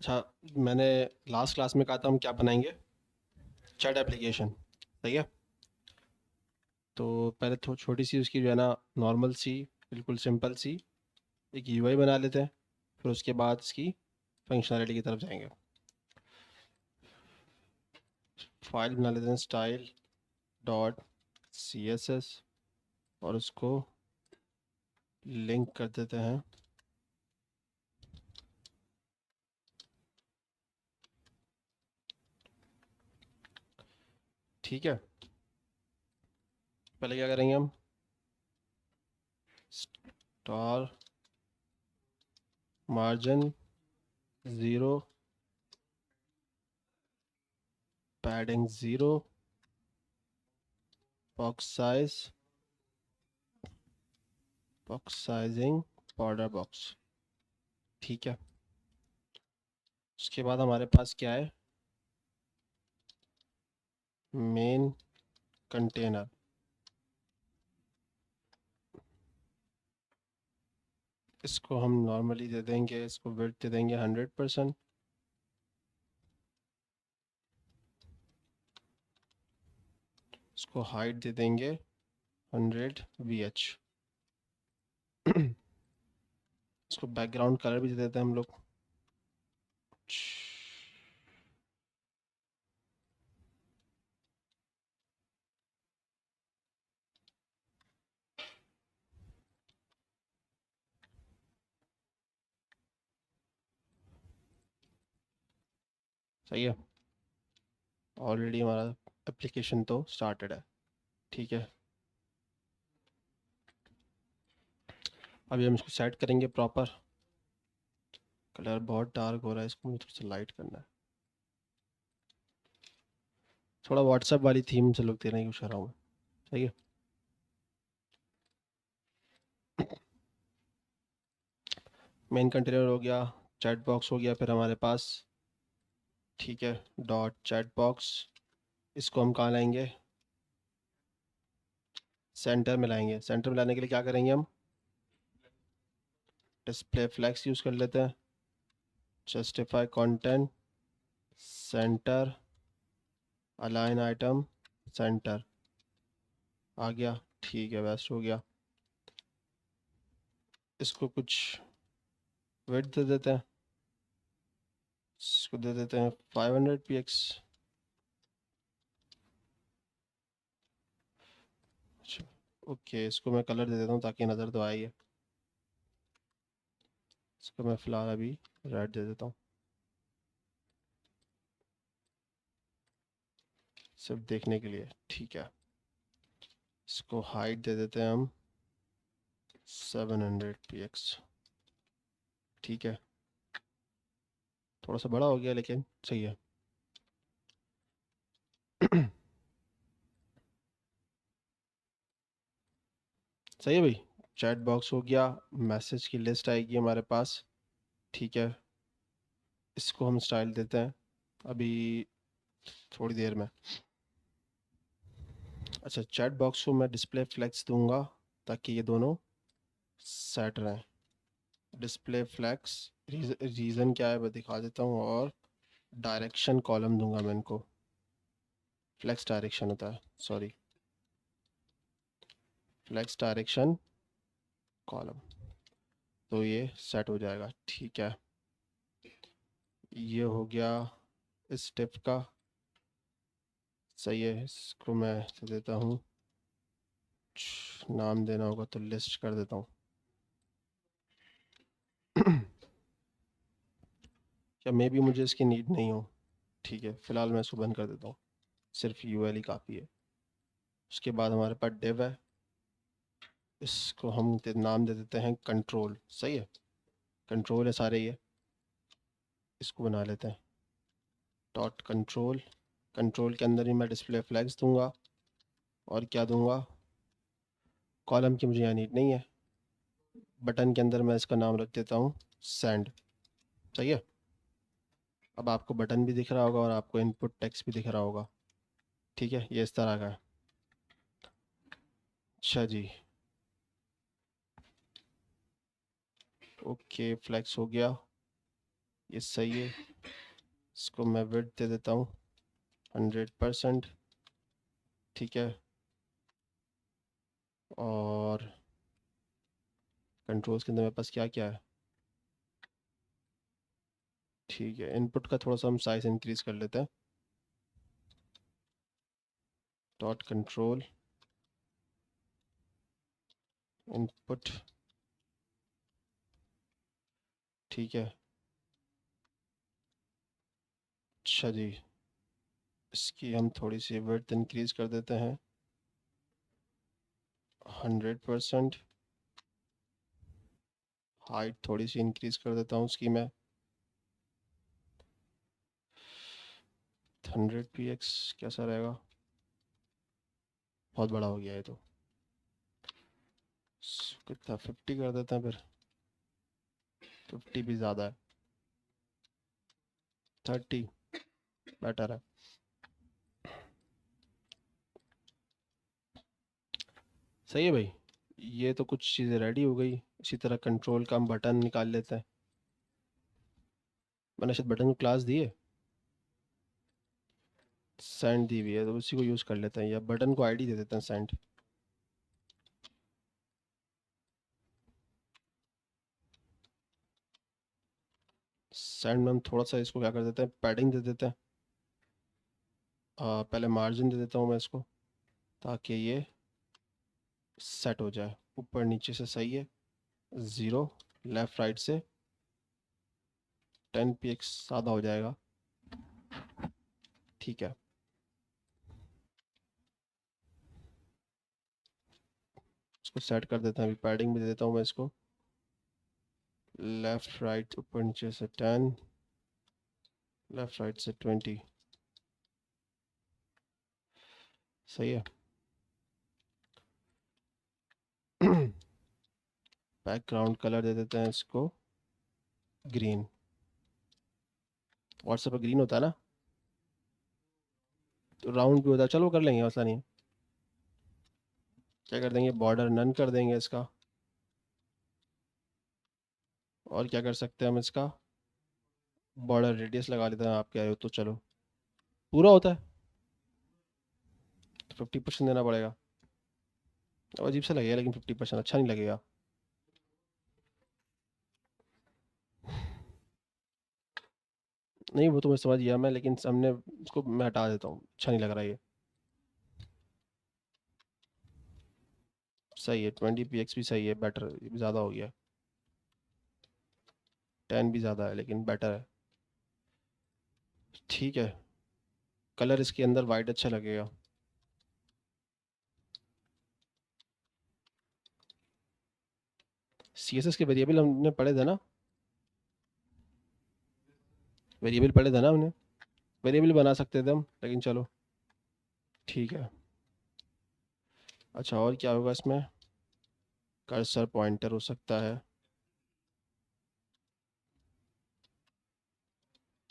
अच्छा, मैंने last class में कहा था हम क्या बनाएंगे, चैट एप्लीकेशन। सही है। तो पहले छोटी सी उसकी जो है ना, नॉर्मल सी, बिल्कुल सिंपल सी एक यूआई बना लेते हैं। फिर उसके बाद इसकी फंक्शनैलिटी की तरफ जाएंगे। फाइल बना लेते हैं style dot C S S, और उसको लिंक कर देते हैं। ठीक है। पहले क्या करेंगे हम, star margin zero, padding zero, box sizing border box. ठीक है। उसके बाद हमारे पास क्या है, मेन कंटेनर। इसको हम नॉर्मली दे देंगे, इसको विड्थ दे देंगे 100%। इसको हाइट दे देंगे 100 VH। इसको बैकग्राउंड कलर भी दे देते हैं हम लोग। सही है। ऑलरेडी हमारा एप्लीकेशन तो स्टार्टेड है। ठीक है। अभी हम इसको सेट करेंगे प्रॉपर। कलर बहुत डार्क हो रहा है, इसको मुझे थोड़ा सा लाइट करना है। थोड़ा व्हाट्सएप वाली थीम से लुक देने की कोशिश कर रहा हूँ मैं। सही है। मेन कंटेनर हो गया, चैट बॉक्स हो गया, फिर हमारे पास, ठीक है, डॉट चैट बॉक्स। इसको हम कहाँ लाएंगे, सेंटर में लाएंगे। सेंटर में लाने के लिए क्या करेंगे हम, डिस्प्ले फ्लैक्स यूज़ कर लेते हैं। Justify content, center, align item, center. आ गया। ठीक है, वेस्ट हो गया। इसको कुछ विड्थ दे देते हैं। इसको दे देते हैं 500 px। अच्छा, ओके, इसको मैं कलर दे देता हूँ ताकि नज़र तो आए ही है। इसको मैं फ़िलहाल अभी रेड दे देता हूँ, सिर्फ देखने के लिए। ठीक है। इसको हाइट दे देते हैं हम 700 px। ठीक है। थोड़ा सा बड़ा हो गया लेकिन सही है। सही है भाई। चैट बॉक्स हो गया, मैसेज की लिस्ट आएगी हमारे पास। ठीक है। इसको हम स्टाइल देते हैं अभी, थोड़ी देर में। अच्छा, चैट बॉक्स को मैं डिस्प्ले फ्लेक्स दूंगा ताकि ये दोनों सेट रहें। डिस्प्ले फ्लेक्स, रीज़न क्या है मैं दिखा देता हूँ। और डायरेक्शन कॉलम दूंगा मैं इनको। फ्लेक्स डायरेक्शन होता है, सॉरी, फ्लेक्स डायरेक्शन कॉलम। तो ये सेट हो जाएगा। ठीक है। ये हो गया इस स्टेप का। सही है। इसको मैं दे देता हूँ, नाम देना होगा तो लिस्ट कर देता हूँ। या मे भी मुझे इसकी नीड नहीं हो। ठीक है, फ़िलहाल मैं इसको बंद कर देता हूँ। सिर्फ यूएल ही काफ़ी है। उसके बाद हमारे पास डिव है। इसको हम नाम दे देते हैं कंट्रोल। सही है। कंट्रोल है सारे ये। इसको बना लेते हैं डॉट कंट्रोल। कंट्रोल के अंदर ही मैं डिस्प्ले फ्लैग्स दूंगा। और क्या दूंगा, कॉलम की मुझे यहाँ नीड नहीं है। बटन के अंदर मैं इसका नाम रख देता हूँ सेंड। सही है। अब आपको बटन भी दिख रहा होगा और आपको इनपुट टेक्स्ट भी दिख रहा होगा। ठीक है, ये इस तरह का है। अच्छा जी, ओके, फ्लैक्स हो गया। ये सही है। इसको मैं विड्थ दे देता हूँ 100%। ठीक है, और कंट्रोल्स के अंदर मेरे पास क्या क्या है। ठीक है, इनपुट का थोड़ा सा हम साइज इंक्रीज कर लेते हैं। Dot control input. ठीक है, अच्छा जी, इसकी हम थोड़ी सी विड्थ इंक्रीज कर देते हैं 100%। हाइट थोड़ी सी इंक्रीज कर देता हूँ उसकी मैं 100 px। कैसा रहेगा? बहुत बड़ा हो गया है तो कितना 50 कर देते हैं फिर। 50 भी ज़्यादा है, 30 बेटर है। सही है भाई, ये तो कुछ चीज़ें रेडी हो गई। इसी तरह कंट्रोल का हम बटन निकाल लेते हैं। मैंने शायद बटन को क्लास दी है, सेंड दी हुई है, तो उसी को यूज़ कर लेते हैं, या बटन को आईडी दे देते हैं सेंड। सेंड में हम थोड़ा सा इसको क्या कर देते हैं, पैडिंग दे देते हैं। पहले मार्जिन दे देता हूँ मैं इसको, ताकि ये सेट हो जाए ऊपर नीचे से। सही है, 0 लेफ़्ट राइट से 10 px ज़्यादा हो जाएगा। ठीक है, इसको सेट कर देते हैं। अभी पैडिंग भी दे देता हूँ मैं इसको, लेफ़्ट राइट ऊपर नीचे से 10, लेफ़्ट राइट से 20। सही है। बैकग्राउंड कलर दे देते हैं इसको ग्रीन। व्हाट्सएप पर ग्रीन होता है ना, तो राउंड भी होता है। चलो कर लेंगे, ऐसा नहीं है। क्या कर देंगे, बॉर्डर नन कर देंगे इसका। और क्या कर सकते हैं हम, इसका बॉर्डर रेडियस लगा लेते हैं। आप कह रहे हो तो चलो, पूरा होता है तो 50% देना पड़ेगा। अब अजीब सा लगेगा, लेकिन 50% अच्छा नहीं लगेगा। नहीं, वो तो मैं समझ गया मैं, लेकिन सामने उसको मैं हटा देता हूँ, अच्छा नहीं लग रहा ये। सही है, 20 px भी सही है, बेटर। ज़्यादा हो गया, 10 भी ज़्यादा है, लेकिन बेटर है। ठीक है, कलर इसके अंदर वाइट अच्छा लगेगा। CSS के वेरिएबल हमने पढ़े थे ना, वेरिएबल पढ़े थे ना हमने, वेरिएबल बना सकते थे हम, लेकिन चलो ठीक है। अच्छा, और क्या होगा इसमें, कर्सर पॉइंटर हो सकता है,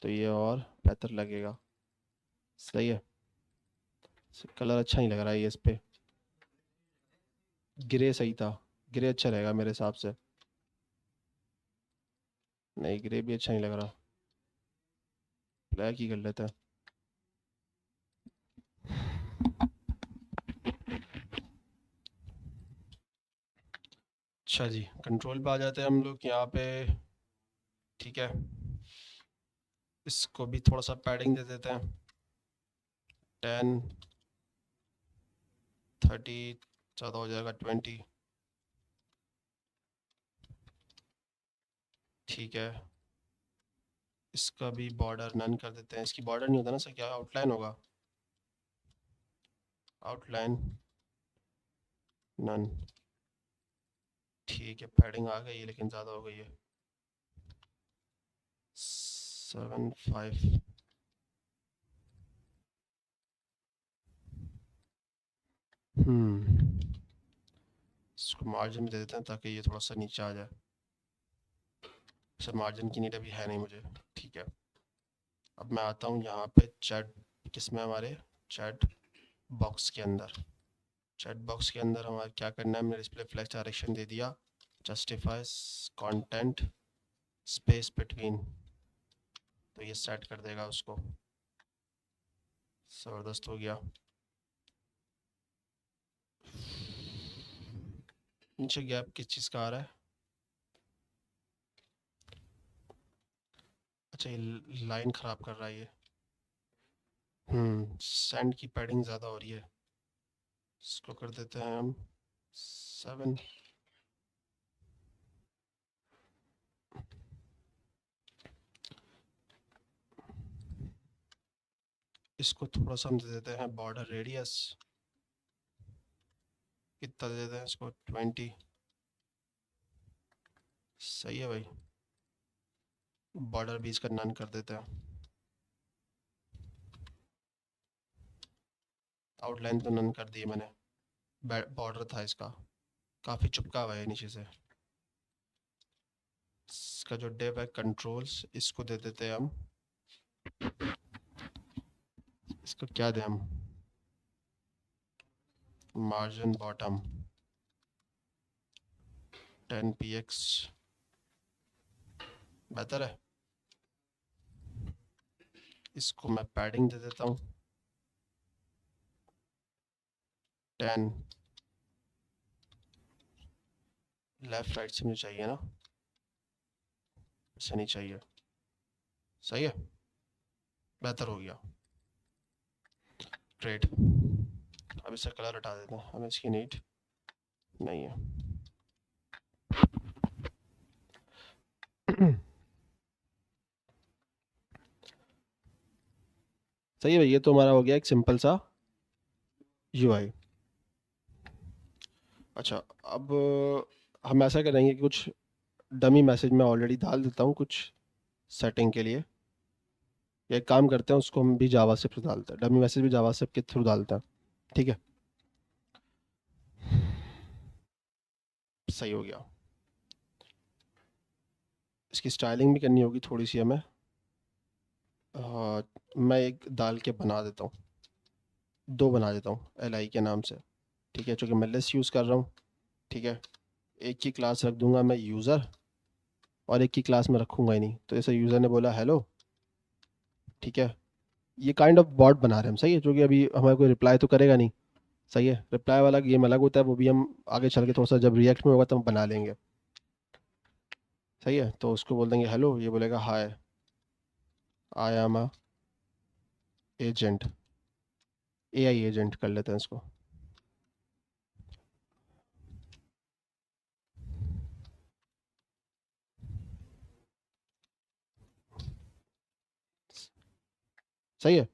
तो ये और बेहतर लगेगा। सही है, कलर अच्छा नहीं लग रहा है ये इस पे। ग्रे सही था, ग्रे अच्छा रहेगा मेरे हिसाब से। नहीं, ग्रे भी अच्छा नहीं लग रहा, ब्लैक ही कर लेते हैं। अच्छा जी, कंट्रोल पे आ जाते हैं हम लोग यहाँ पे। ठीक है, इसको भी थोड़ा सा पैडिंग दे देते हैं, 10, 30 ज़्यादा हो जाएगा, 20। ठीक है, इसका भी बॉर्डर नन कर देते हैं। इसकी बॉर्डर नहीं होता ना सर, क्या आउटलाइन होगा, आउटलाइन नन। ठीक है, पैडिंग आ गई है, लेकिन ज़्यादा हो गई है, 7, 5। इसको मार्जिन भी दे देते हैं, ताकि ये थोड़ा सा नीचे आ जाए। सर मार्जिन की नीड अभी है नहीं मुझे। ठीक है, अब मैं आता हूँ यहाँ पे चैट, किसमें, हमारे चैट बॉक्स के अंदर। चैट बॉक्स के अंदर हमारे क्या करना है, हमने डिस्प्ले फ्लैश डायरेक्शन दे दिया, जस्टिफाइज कंटेंट स्पेस बिटवीन तो ये सेट कर देगा उसको। ज़बरदस्त हो गया। नीचे गैप किस चीज़ का आ रहा है? अच्छा, ये लाइन ख़राब कर रहा है ये। सैंड की पैडिंग ज़्यादा हो रही है। इसको कर देते हैं हम 7। इसको थोड़ा सा हम दे देते हैं बॉर्डर रेडियस। कितना दे देते हैं इसको? 20। सही है भाई। बॉर्डर भी इसका नन कर देते हैं। आउटलाइन तो नन कर दी है मैंने। बॉर्डर था इसका, काफ़ी चिपका हुआ है नीचे से। इसका जो डेव है कंट्रोल्स, इसको दे देते हैं हम। इसको क्या दें हम? मार्जिन बॉटम 10 px बेहतर है। इसको मैं पैडिंग दे देता हूँ 10। लेफ्ट राइट से मुझे चाहिए ना, ऐसे नहीं चाहिए। सही है, बेहतर हो गया। ग्रेट। अब इसका कलर हटा देते हैं, हमें इसकी नीड नहीं है। सही है भाई, ये तो हमारा हो गया एक सिंपल सा यूआई। अच्छा, अब हम ऐसा करेंगे कि कुछ डमी मैसेज मैं ऑलरेडी डाल देता हूँ कुछ सेटिंग के लिए। एक काम करते हैं, उसको हम भी जावास्क्रिप्ट से डालते हैं, डमी मैसेज भी जावास्क्रिप्ट के थ्रू डालते हैं। ठीक है, सही हो गया। इसकी स्टाइलिंग भी करनी होगी थोड़ी सी हमें। मैं एक डाल के बना देता हूँ, 2 बना देता हूँ LI के नाम से। ठीक है, चूँकि मैं लिस्ट यूज़ कर रहा हूँ। ठीक है, एक की क्लास रख दूंगा मैं यूज़र, और एक की क्लास में रखूँगा ही नहीं। तो जैसे यूज़र ने बोला हेलो, ठीक है, ये काइंड ऑफ बॉट बना रहे हैं हम। सही है, क्योंकि अभी हमारा कोई रिप्लाई तो करेगा नहीं। सही है, रिप्लाई वाला गेम अलग होता है, वो भी हम आगे चल के थोड़ा सा जब रिएक्ट में होगा तो हम बना लेंगे। सही है, तो उसको बोल देंगे हेलो, ये बोलेगा hi I am a agent. AI agent कर लेते हैं इसको। सही है,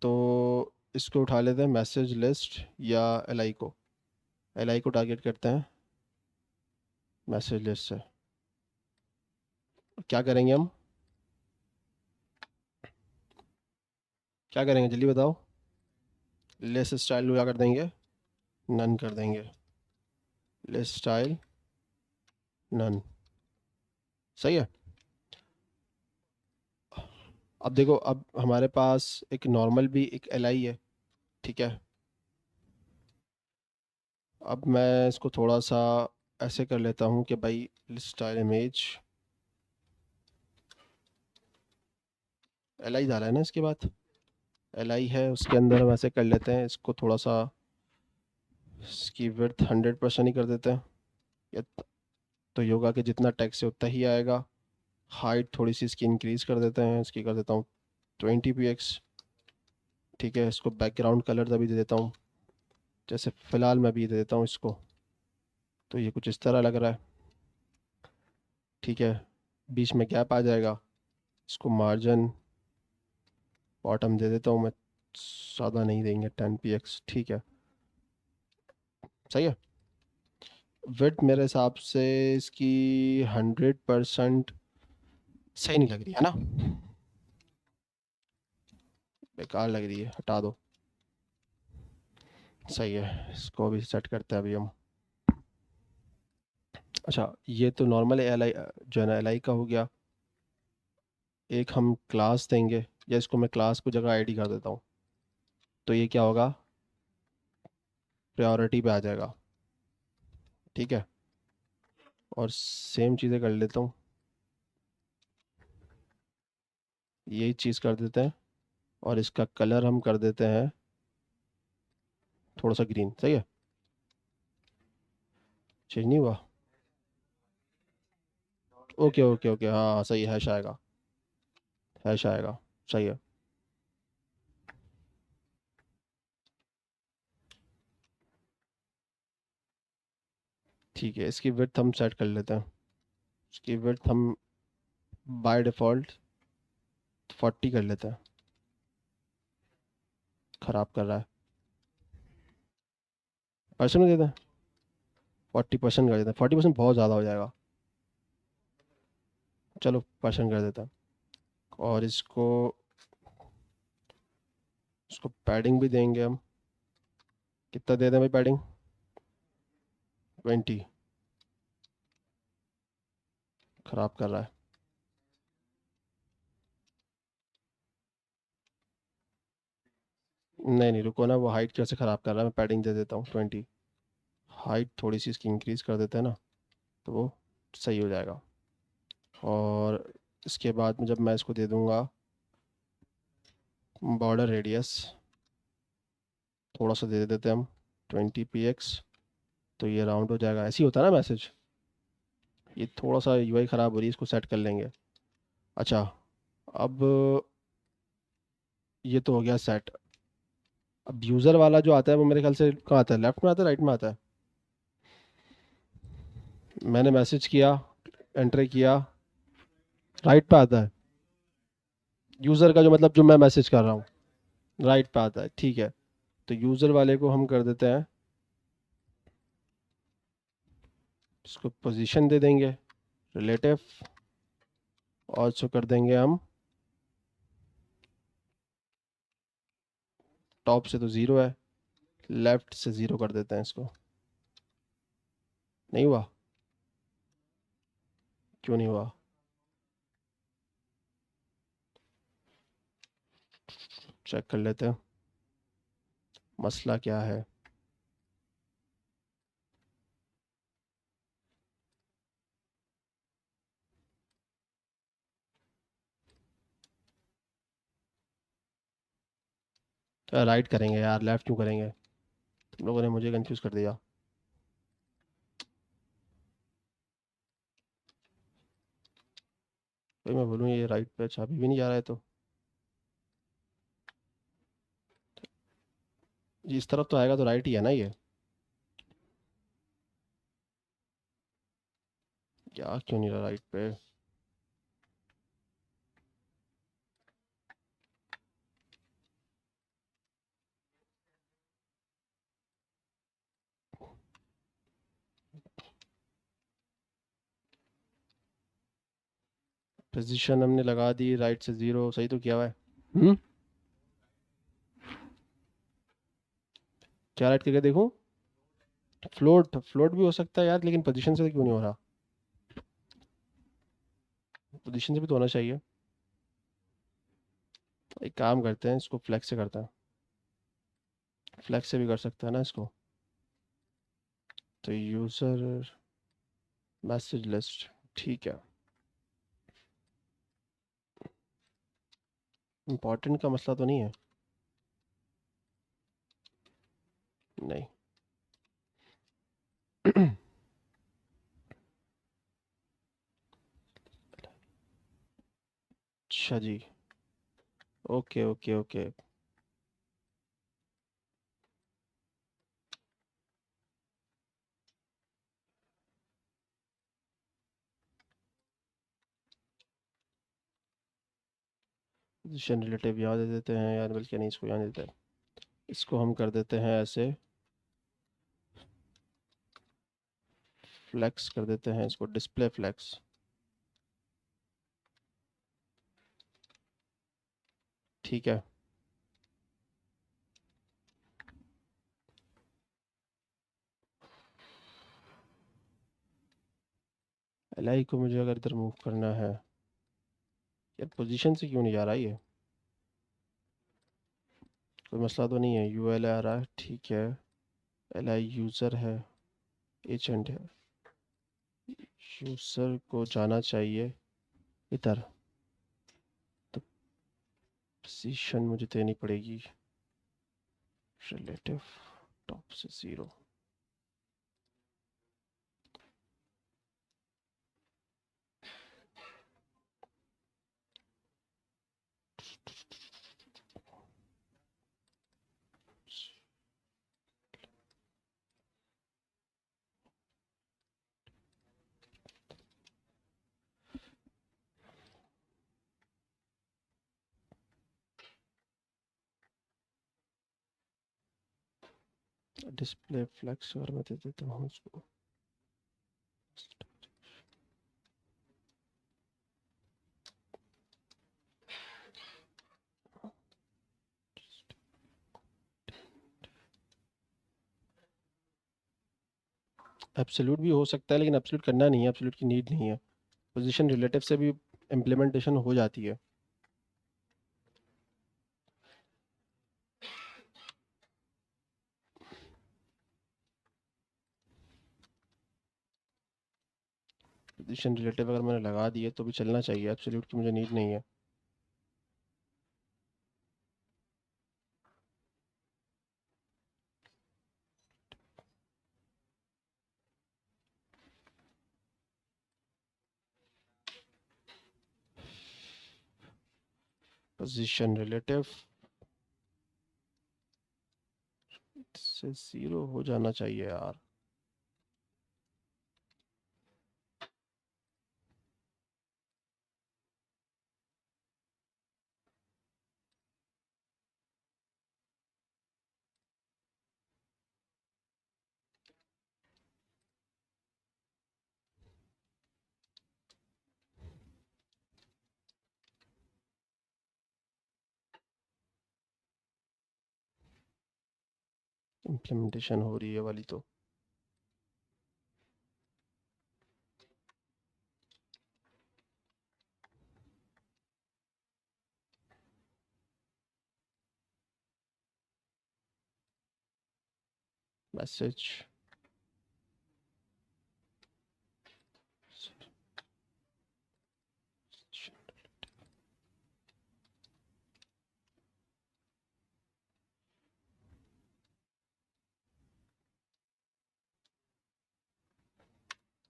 तो इसको उठा लेते हैं मैसेज लिस्ट या LI को। LI को टारगेट करते हैं मैसेज लिस्ट से। क्या करेंगे हम? क्या करेंगे जल्दी बताओ। लिस्ट स्टाइल क्या कर देंगे? नन कर देंगे। List style none. सही है। अब देखो, अब हमारे पास एक नॉर्मल भी एक LI है। ठीक है, अब मैं इसको थोड़ा सा ऐसे कर लेता हूँ कि भाई लिस्ट स्टाइल इमेज LI डाला है ना इसके बाद। LI है, उसके अंदर हम ऐसे कर लेते हैं, इसको थोड़ा सा इसकी विड्थ 100% ही कर देते हैं। या तो योगा के जितना टेक्स्ट है उतना ही आएगा। हाइट थोड़ी सी इसकी इंक्रीज कर देते हैं, इसकी कर देता हूँ 20 px। ठीक है, इसको बैकग्राउंड कलर अभी दे देता हूँ, जैसे फ़िलहाल मैं भी दे देता हूँ इसको। तो ये कुछ इस तरह लग रहा है। ठीक है, बीच में गैप आ जाएगा। इसको मार्जिन बॉटम दे देता हूँ मैं, ज़्यादा नहीं देंगे 10 px। ठीक है, सही है। विड्थ मेरे हिसाब से इसकी 100% सही नहीं लग रही है ना, बेकार लग रही है, हटा दो। सही है, इसको भी सेट करते हैं अभी हम। अच्छा, ये तो नॉर्मल LI जो है ना LI का हो गया। एक हम क्लास देंगे, या इसको मैं क्लास को जगह ID कर देता हूँ। तो ये क्या होगा, प्रायोरिटी पे आ जाएगा। ठीक है, और सेम चीज़ें कर लेता हूँ। यही चीज़ कर देते हैं और इसका कलर हम कर देते हैं थोड़ा सा ग्रीन। सही है, चेंज नहीं हुआ। ओके ओके ओके, हाँ सही है, हैश आएगा, हैश आएगा। सही है। ठीक है, इसकी विड्थ हम सेट कर लेते हैं। इसकी विड्थ हम बाय डिफ़ॉल्ट 40 कर लेते हैं। ख़राब कर रहा है। परसेंट में देते हैं, 40% कर देते हैं। 40% बहुत ज़्यादा हो जाएगा, चलो परसेंट कर देते हैं। और इसको इसको पैडिंग भी देंगे हम। कितना दे दें भाई पैडिंग? 20। ख़राब कर रहा है। नहीं नहीं रुको ना, वो हाइट कैसे ख़राब कर रहा है, मैं पैडिंग दे देता हूँ 20। हाइट थोड़ी सी इसकी इंक्रीज़ कर देते हैं ना, तो वो सही हो जाएगा। और इसके बाद में जब मैं इसको दे दूँगा बॉर्डर रेडियस, थोड़ा सा दे देते हैं हम 20 px, तो ये राउंड हो जाएगा। ऐसे ही होता है ना मैसेज। ये थोड़ा सा यूआई ख़राब हो रही है, इसको सेट कर लेंगे। अच्छा, अब ये तो हो गया सेट। अब यूज़र वाला जो आता है वो मेरे ख्याल से कहाँ आता है, लेफ्ट में आता है राइट में आता है? मैंने मैसेज किया, एंटर किया, राइट पे आता है। यूज़र का जो मतलब जो मैं मैसेज कर रहा हूँ राइट पे आता है, ठीक है। तो यूज़र वाले को हम कर देते हैं, इसको पोजीशन दे देंगे रिलेटिव, और इसको कर देंगे हम टॉप से तो ज़ीरो है, लेफ्ट से ज़ीरो कर देते हैं इसको। नहीं हुआ? क्यों नहीं हुआ? चेक कर लेते हैं मसला क्या है। तो राइट करेंगे यार, लेफ्ट क्यों करेंगे? तुम लोगों ने मुझे कंफ्यूज कर दिया। भाई मैं बोलूँ ये राइट पे, अच्छा अभी भी नहीं जा रहा है तो जी, इस तरफ तो आएगा तो राइट ही है ना ये। क्या क्यों नहीं रहा राइट पे? पोजीशन हमने लगा दी राइट से ज़ीरो, सही तो किया हुआ है। हम्म, क्या राइट करके देखूँ? फ्लोट फ्लोट भी हो सकता है यार, लेकिन पोजीशन से क्यों नहीं हो रहा? पोजीशन से भी तो होना चाहिए। एक काम करते हैं, इसको फ्लैक्स से करते हैं। फ्लैक्स से भी कर सकते हैं ना इसको। तो यूज़र मैसेज लिस्ट, ठीक है। इम्पोर्टेंट का मसला तो नहीं है? नहीं। अच्छा जी, okay okay okay. Position relative यहाँ दे देते हैं यार, बल्कि नहीं, इसको यहाँ दे देते हैं। इसको हम कर देते हैं ऐसे, फ्लेक्स कर देते हैं इसको, डिस्प्ले फ्लेक्स। ठीक है। एल को मुझे अगर इधर मूव करना है, यार पोजीशन से क्यों नहीं जा रहा ये? कोई मसला तो नहीं है? यू एल आ रहा है, ठीक है। एल आई यूज़र है, एजेंट है। यूज़र को जाना चाहिए इधर, तो पोजीशन मुझे देनी पड़ेगी रिलेटिव टॉप से 0। डिस्प्ले फ्लेक्स और मैं दे देता हूँ उसको। एब्सोल्यूट भी हो सकता है, लेकिन एब्सोल्यूट करना नहीं है, एब्सोल्यूट की नीड नहीं है। पोजीशन रिलेटिव से भी इम्प्लीमेंटेशन हो जाती है। पोजीशन रिलेटिव अगर मैंने लगा दिए तो भी चलना चाहिए, एब्सोल्यूट की मुझे नीड नहीं है। पोजीशन रिलेटिव से 0 हो जाना चाहिए यार। इम्प्लीमेंटेशन हो रही है वाली तो। मैसेज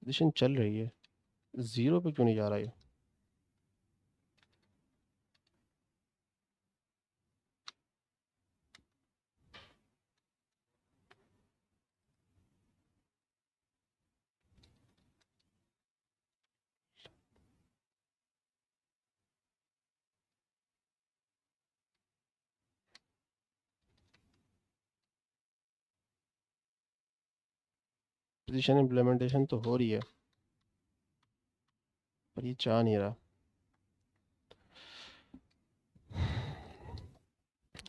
पोजीशन चल रही है, 0 पे क्यों नहीं जा रहा ये? पोजीशन इम्प्लीमेंटेशन तो हो रही है, पर ये जा नहीं रहा।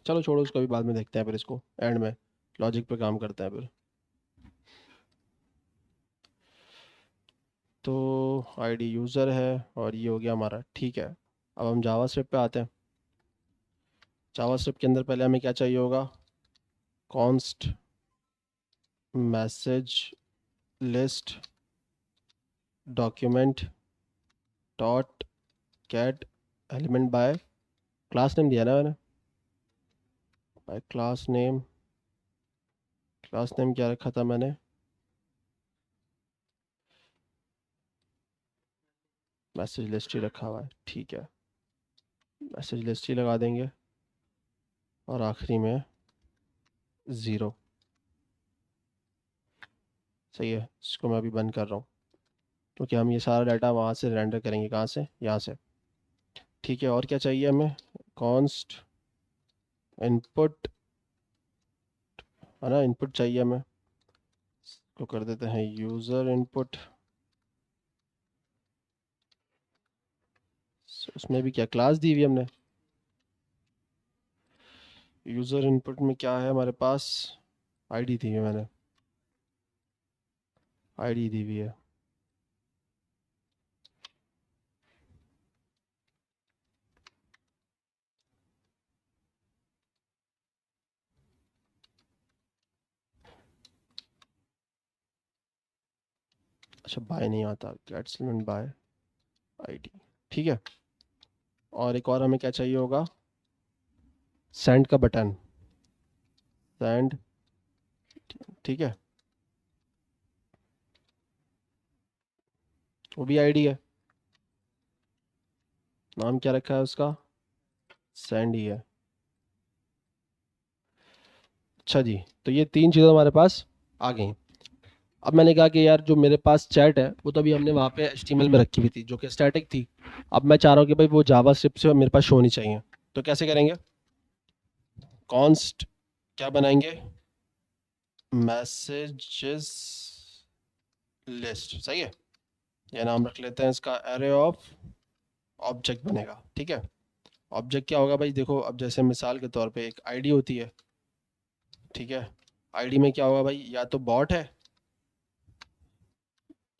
चलो छोड़ो उसको, अभी बाद में देखते हैं, फिर इसको एंड में लॉजिक पे काम करते हैं फिर। तो आईडी यूज़र है और ये हो गया हमारा, ठीक है। अब हम जावास्क्रिप्ट पे आते हैं। जावास्क्रिप्ट के अंदर पहले हमें क्या चाहिए होगा? Const message list document dot gate element by class name दिया ना मैंने, बाय क्लास नेम क्या रखा था मैंने? मैसेज लिस्ट ही रखा हुआ है, ठीक है। मैसेज लिस्ट ही लगा देंगे और आखिरी में 0। सही है, इसको मैं अभी बंद कर रहा हूँ, क्योंकि हम ये सारा डाटा वहाँ से रेंडर करेंगे। कहाँ से? यहाँ से। ठीक है, और क्या चाहिए हमें? कॉन्स्ट इनपुट, है ना, इनपुट चाहिए हमें। इसको कर देते हैं यूज़र इनपुट। उसमें भी क्या क्लास दी हुई हमने? यूज़र इनपुट में क्या है हमारे पास? आईडी दी है मैंने, आईडी दी हुई है। अच्छा, बाय नहीं आता, गेट एलिमेंट बाय आईडी, ठीक है। और एक और हमें क्या चाहिए होगा? सेंड का बटन, सेंड, ठीक है, वो भी आईडी है, नाम क्या रखा है उसका, सेंड ही है। अच्छा जी, तो ये 3 चीज़ें हमारे पास आ गई। अब मैंने कहा कि यार जो मेरे पास चैट है वो तो अभी हमने वहाँ पे एचटीएमएल में रखी हुई थी जो कि स्टैटिक थी। अब मैं चाह रहा हूँ कि भाई वो जावास्क्रिप्ट से मेरे पास शो होनी चाहिए। तो कैसे करेंगे, कॉन्स्ट क्या बनाएंगे, मैसेजेस लिस्ट, सही है, ये नाम रख लेते हैं इसका, एरे ऑफ ऑब्जेक्ट बनेगा, ठीक है। ऑब्जेक्ट क्या होगा भाई, देखो अब जैसे मिसाल के तौर पे एक आईडी होती है, ठीक है, आईडी में क्या होगा भाई, या तो बॉट है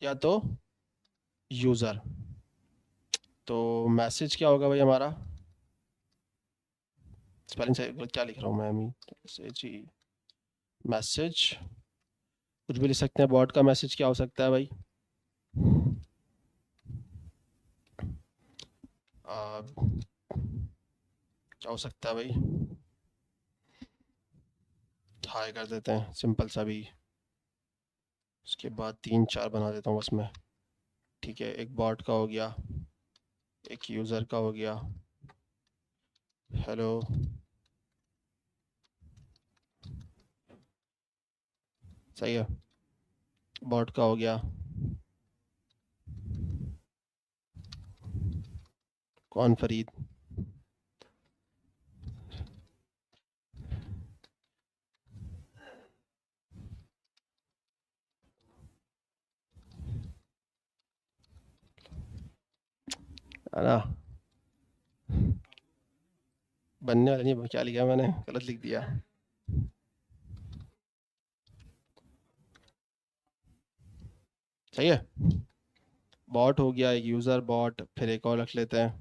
या तो यूज़र। तो मैसेज क्या होगा भाई हमारा, स्पेलिंग से क्या लिख रहा हूँ मैं, मैसेज, मैसेज कुछ भी लिख सकते हैं, बॉट का मैसेज क्या हो सकता है भाई, आ, क्या हो सकता है भाई, हाई कर देते हैं सिंपल सा भी, उसके बाद 3-4 बना देता हूँ उसमें, ठीक है, एक बॉट का हो गया, एक यूज़र का हो गया, हेलो, सही है, बॉट का हो गया, कौन फरीद, है ना, बनने वाला नहीं, क्या लिखा मैंने, गलत लिख दिया, सही है, बॉट हो गया, एक यूज़र बॉट, फिर एक और रख लेते हैं,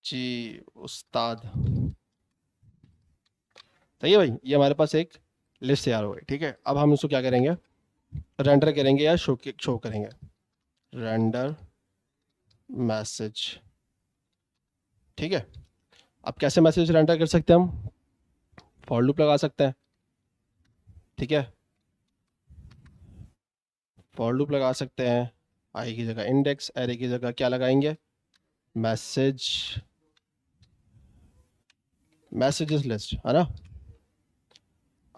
जी उस्ताद, सही है भाई, ये हमारे पास एक लिस्ट तैयार हो गई, ठीक है। अब हम इसको क्या करेंगे, रेंडर करेंगे या शो करेंगे, रेंडर मैसेज, ठीक है। अब कैसे मैसेज रेंडर कर सकते हैं हम, फॉर लूप लगा सकते हैं, ठीक है, फॉर लूप लगा सकते हैं, आई की जगह इंडेक्स, एरे की जगह क्या लगाएंगे, मैसेज, मैसेजेस लिस्ट, है ना।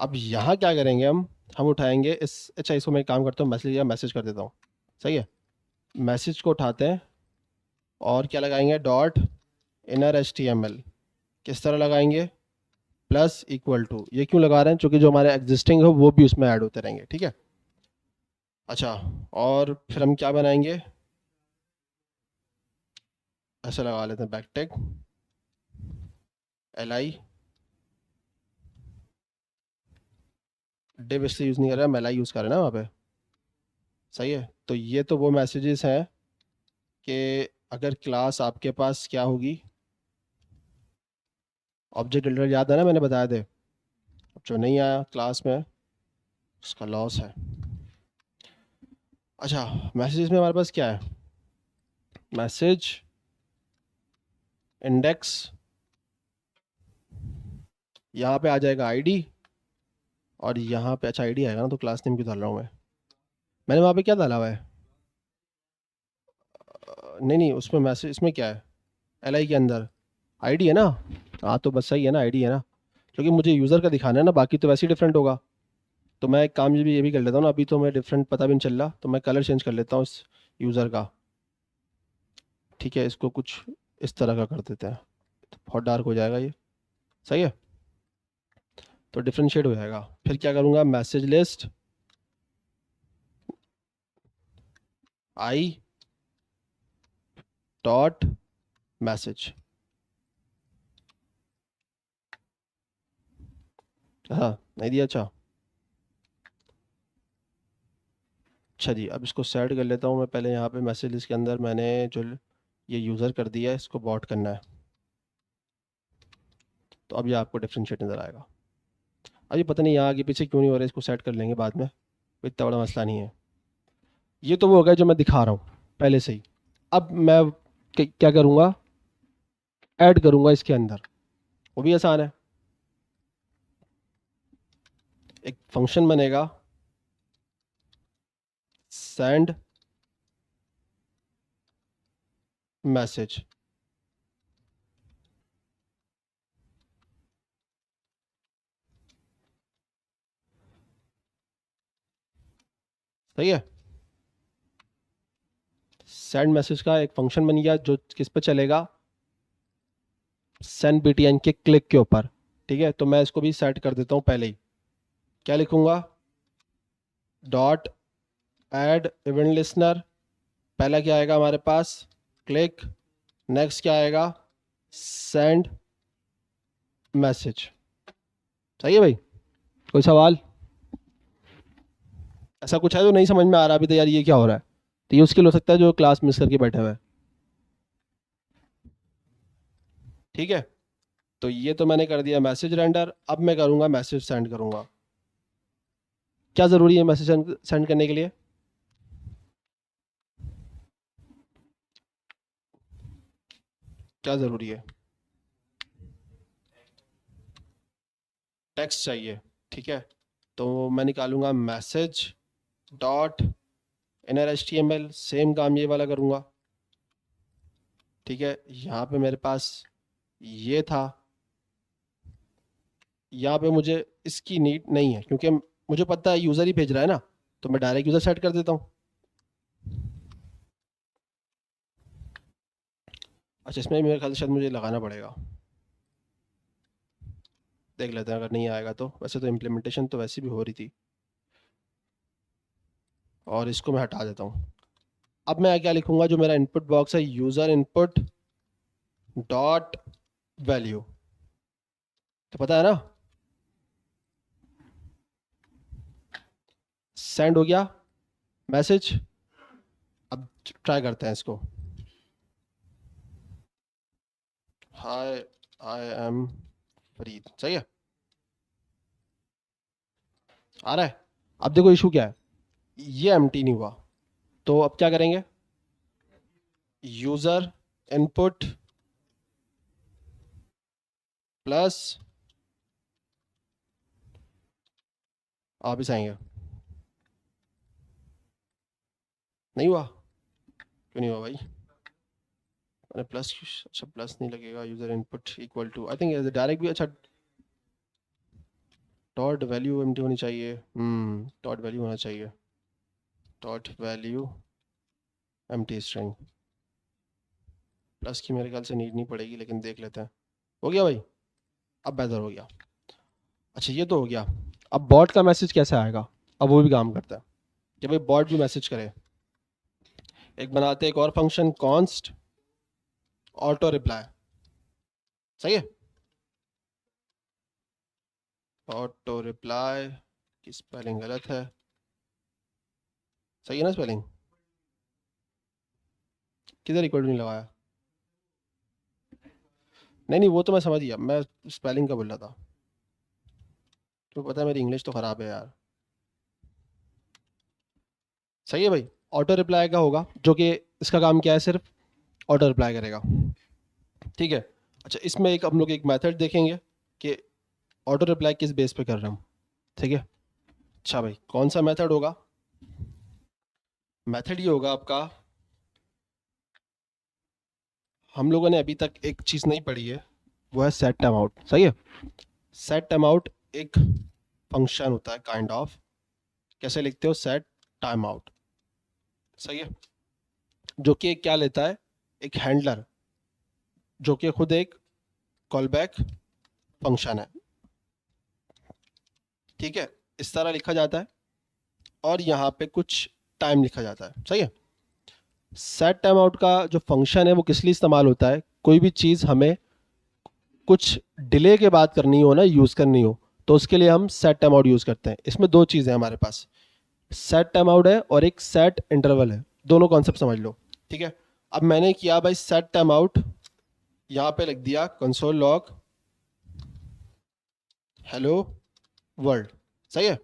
अब यहाँ क्या करेंगे हम उठाएंगे इस, अच्छा इसको मैं एक काम करता हूँ, मैसेज या मैसेज कर देता हूँ, सही है, मैसेज को उठाते हैं और क्या लगाएंगे, डॉट इनर एचटीएमएल, किस तरह लगाएंगे, प्लस इक्वल टू, ये क्यों लगा रहे हैं, क्योंकि जो हमारे एग्जिस्टिंग हो वो भी उसमें ऐड होते रहेंगे, ठीक है। अच्छा, और फिर हम क्या बनाएंगे, ऐसे लगा लेते हैं, बैकटैग एल आई, डिव इसलिए यूज़ नहीं कर रहा है, मेलाई यूज़ कर रहे हैं ना वहाँ पे, सही है। तो ये तो वो मैसेजेस हैं कि अगर क्लास आपके पास क्या होगी, ऑब्जेक्ट बिल्डर याद है ना, मैंने बताया थे, अब जो नहीं आया क्लास में उसका लॉस है। अच्छा, मैसेजेस में हमारे पास क्या है, मैसेज इंडेक्स, यहाँ पे आ जाएगा आईडी, और यहाँ पे अच्छा आईडी आएगा ना, तो क्लास नेम क्यों डाल रहा हूँ मैंने वहाँ पे क्या डाला हुआ है, नहीं नहीं उसमें मैसेज, इसमें क्या है, एल आई के अंदर आईडी है ना, हाँ तो बस सही है ना, आईडी है ना, क्योंकि मुझे यूज़र का दिखाना है ना, बाकी तो वैसे ही डिफरेंट होगा। तो मैं एक काम ये भी कर लेता हूँ ना, अभी तो मैं डिफरेंट पता भी नहीं चल रहा, तो मैं कलर चेंज कर लेता हूँ इस यूज़र का, ठीक है, इसको कुछ इस तरह का कर देते हैं, तो बहुत डार्क हो जाएगा ये, सही है, तो डिफ्रेंशिएट हो जाएगा। फिर क्या करूँगा, message list I dot message, हाँ नहीं दिया, अच्छा अच्छा जी, अब इसको सेट कर लेता हूँ मैं, पहले यहाँ पे मैसेज लिस्ट के अंदर मैंने जो ये यूज़र कर दिया है, इसको बॉट करना है, तो अब ये आपको डिफ्रेंशिएट नज़र आएगा। अब ये पता नहीं यहाँ आगे पीछे क्यों नहीं हो रहा है, इसको सेट कर लेंगे बाद में, कोई इतना बड़ा मसला नहीं है। ये तो वो हो गया जो मैं दिखा रहा हूँ पहले से ही। अब मैं क्या करूँगा, ऐड करूँगा इसके अंदर, वो भी आसान है। एक फंक्शन बनेगा सेंड मैसेज, सही है। सेंड मैसेज का एक फंक्शन बन गया जो किस पे चलेगा, सेंड btn के क्लिक के ऊपर। ठीक है, तो मैं इसको भी सेट कर देता हूँ पहले ही। क्या लिखूंगा, डॉट ऐड इवेंट लिसनर, पहला क्या आएगा हमारे पास, क्लिक, नेक्स्ट क्या आएगा, सेंड मैसेज। सही है भाई, कोई सवाल? ऐसा कुछ है जो नहीं समझ में आ रहा अभी तो यार ये क्या हो रहा है, तो ये उसके लिए हो सकता है जो क्लास मिस करके बैठे हुए हैं। ठीक है, तो ये तो मैंने कर दिया मैसेज रेंडर, अब मैं करूंगा मैसेज सेंड करूंगा। क्या ज़रूरी है मैसेज सेंड करने के लिए, क्या ज़रूरी है, टेक्स्ट चाहिए। ठीक है, तो मैं निकालूंगा message dot inner H T M L, same काम ये वाला करूंगा। ठीक है, यहाँ पे मेरे पास ये था, यहाँ पे मुझे इसकी नीड नहीं है क्योंकि मुझे पता है यूज़र ही भेज रहा है ना, तो मैं डायरेक्ट यूज़र सेट कर देता हूँ। अच्छा, इसमें मेरे ख्याल से शायद मुझे लगाना पड़ेगा, देख लेते हैं अगर नहीं आएगा तो। वैसे तो इम्प्लीमेंटेशन तो वैसे भी हो रही थी, और इसको मैं हटा देता हूँ। अब मैं क्या लिखूंगा, जो मेरा इनपुट बॉक्स है, यूज़र इनपुट डॉट वैल्यू, तो पता है ना, सेंड हो गया मैसेज। अब ट्राई करते हैं इसको, हाय आई एम फरीद, सही है, आ रहा है। अब देखो इशू क्या है, ये एम्प्टी नहीं हुआ, तो अब क्या करेंगे, यूज़र इनपुट प्लस, आप इस आएंगे, नहीं हुआ, क्यों नहीं हुआ भाई, मैंने प्लस, अच्छा प्लस नहीं लगेगा, user input equal to, I think direct भी, अच्छा डॉट वैल्यू एम्प्टी होनी चाहिए, डॉट वैल्यू होना चाहिए, dot value empty string, plus की मेरे ख्याल से नीड नहीं पड़ेगी, लेकिन देख लेते हैं। हो गया भाई, अब बेहतर हो गया। अच्छा ये तो हो गया, अब बॉट का मैसेज कैसे आएगा, अब वो भी काम करता है कि भाई बॉट भी मैसेज करे। एक बनाते हैं एक और फंक्शन, कॉन्स्ट ऑटो रिप्लाई, सही है, ऑटो रिप्लाई की स्पेलिंग गलत है, सही है ना स्पेलिंग, किधर इक्वल टू नहीं लगाया, नहीं नहीं वो तो मैं समझ गया, मैं स्पेलिंग का बोल रहा था, तो पता है मेरी इंग्लिश तो ख़राब है यार। सही है भाई, ऑटो रिप्लाई का होगा, जो कि इसका काम क्या है, सिर्फ ऑटो रिप्लाई करेगा। ठीक है, अच्छा इसमें एक हम लोग एक मेथड देखेंगे कि ऑटो रिप्लाई किस बेस पे कर रहे हैं हम। ठीक है, अच्छा भाई कौन सा मेथड होगा, मेथड ये होगा आपका, हम लोगों ने अभी तक एक चीज़ नहीं पढ़ी है, वो है सेट टाइम आउट। सही है, सेट टाइम आउट एक फंक्शन होता है काइंड ऑफ, कैसे लिखते हो, सेट टाइम आउट, सही है, जो कि क्या लेता है, एक हैंडलर, जो कि खुद एक कॉल बैक फंक्शन है। ठीक है, इस तरह लिखा जाता है, और यहाँ पे कुछ टाइम लिखा जाता है। सही है, सेट टाइम आउट का जो फंक्शन है वो किस लिए इस्तेमाल होता है, कोई भी चीज़ हमें कुछ डिले के बाद करनी हो ना, यूज़ करनी हो, तो उसके लिए हम सेट टाइम आउट यूज़ करते हैं। इसमें दो चीज़ें हैं हमारे पास, सेट टाइम आउट है और एक सेट इंटरवल है, दोनों कॉन्सेप्ट समझ लो। ठीक है, अब मैंने किया भाई सेट टाइम आउट, यहाँ पे लिख दिया कंसोल लॉग हेलो वर्ल्ड, सही है।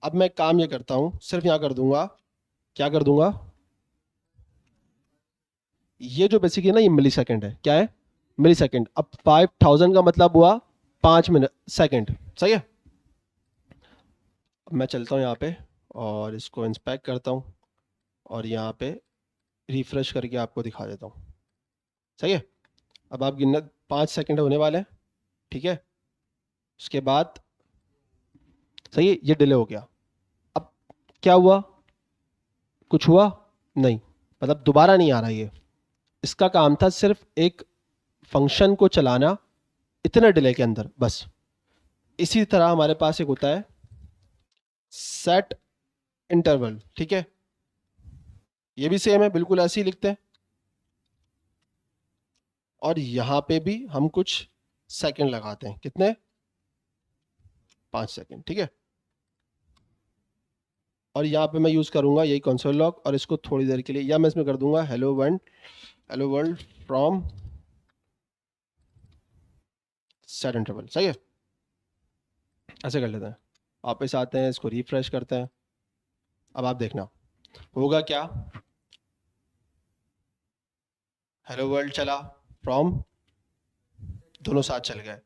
अब मैं काम ये करता हूँ, सिर्फ यहाँ कर दूंगा, क्या कर दूंगा, ये जो बेसिकली ना ये मिली सेकेंड है, क्या है, मिली सेकेंड। अब 5000 का मतलब हुआ 5 मिनट सेकेंड, सही है। अब मैं चलता हूँ यहाँ पे और इसको इंस्पेक्ट करता हूँ और यहाँ पे रिफ्रेश करके आपको दिखा देता हूँ, सही है। अब आप गिनना 5 सेकेंड होने वाले हैं, ठीक है। उसके बाद सही है, ये डिले हो गया। अब क्या हुआ, कुछ हुआ नहीं, मतलब दोबारा नहीं आ रहा ये। इसका काम था सिर्फ एक फंक्शन को चलाना इतने डिले के अंदर, बस। इसी तरह हमारे पास एक होता है सेट इंटरवल, ठीक है। ये भी सेम है, बिल्कुल ऐसे ही लिखते हैं। और यहां पे भी हम कुछ सेकंड लगाते हैं, कितने, 5 सेकंड, ठीक है। और यहाँ पे मैं यूज करूंगा यही कंसोल लॉग, और इसको थोड़ी देर के लिए, या मैं इसमें कर दूंगा hello world from set interval, सही है। ऐसे कर लेते हैं। वापस आते हैं, इसको रिफ्रेश करते हैं। अब आप देखना होगा क्या, हेलो वर्ल्ड चला, फ्रॉम दोनों साथ चल गए,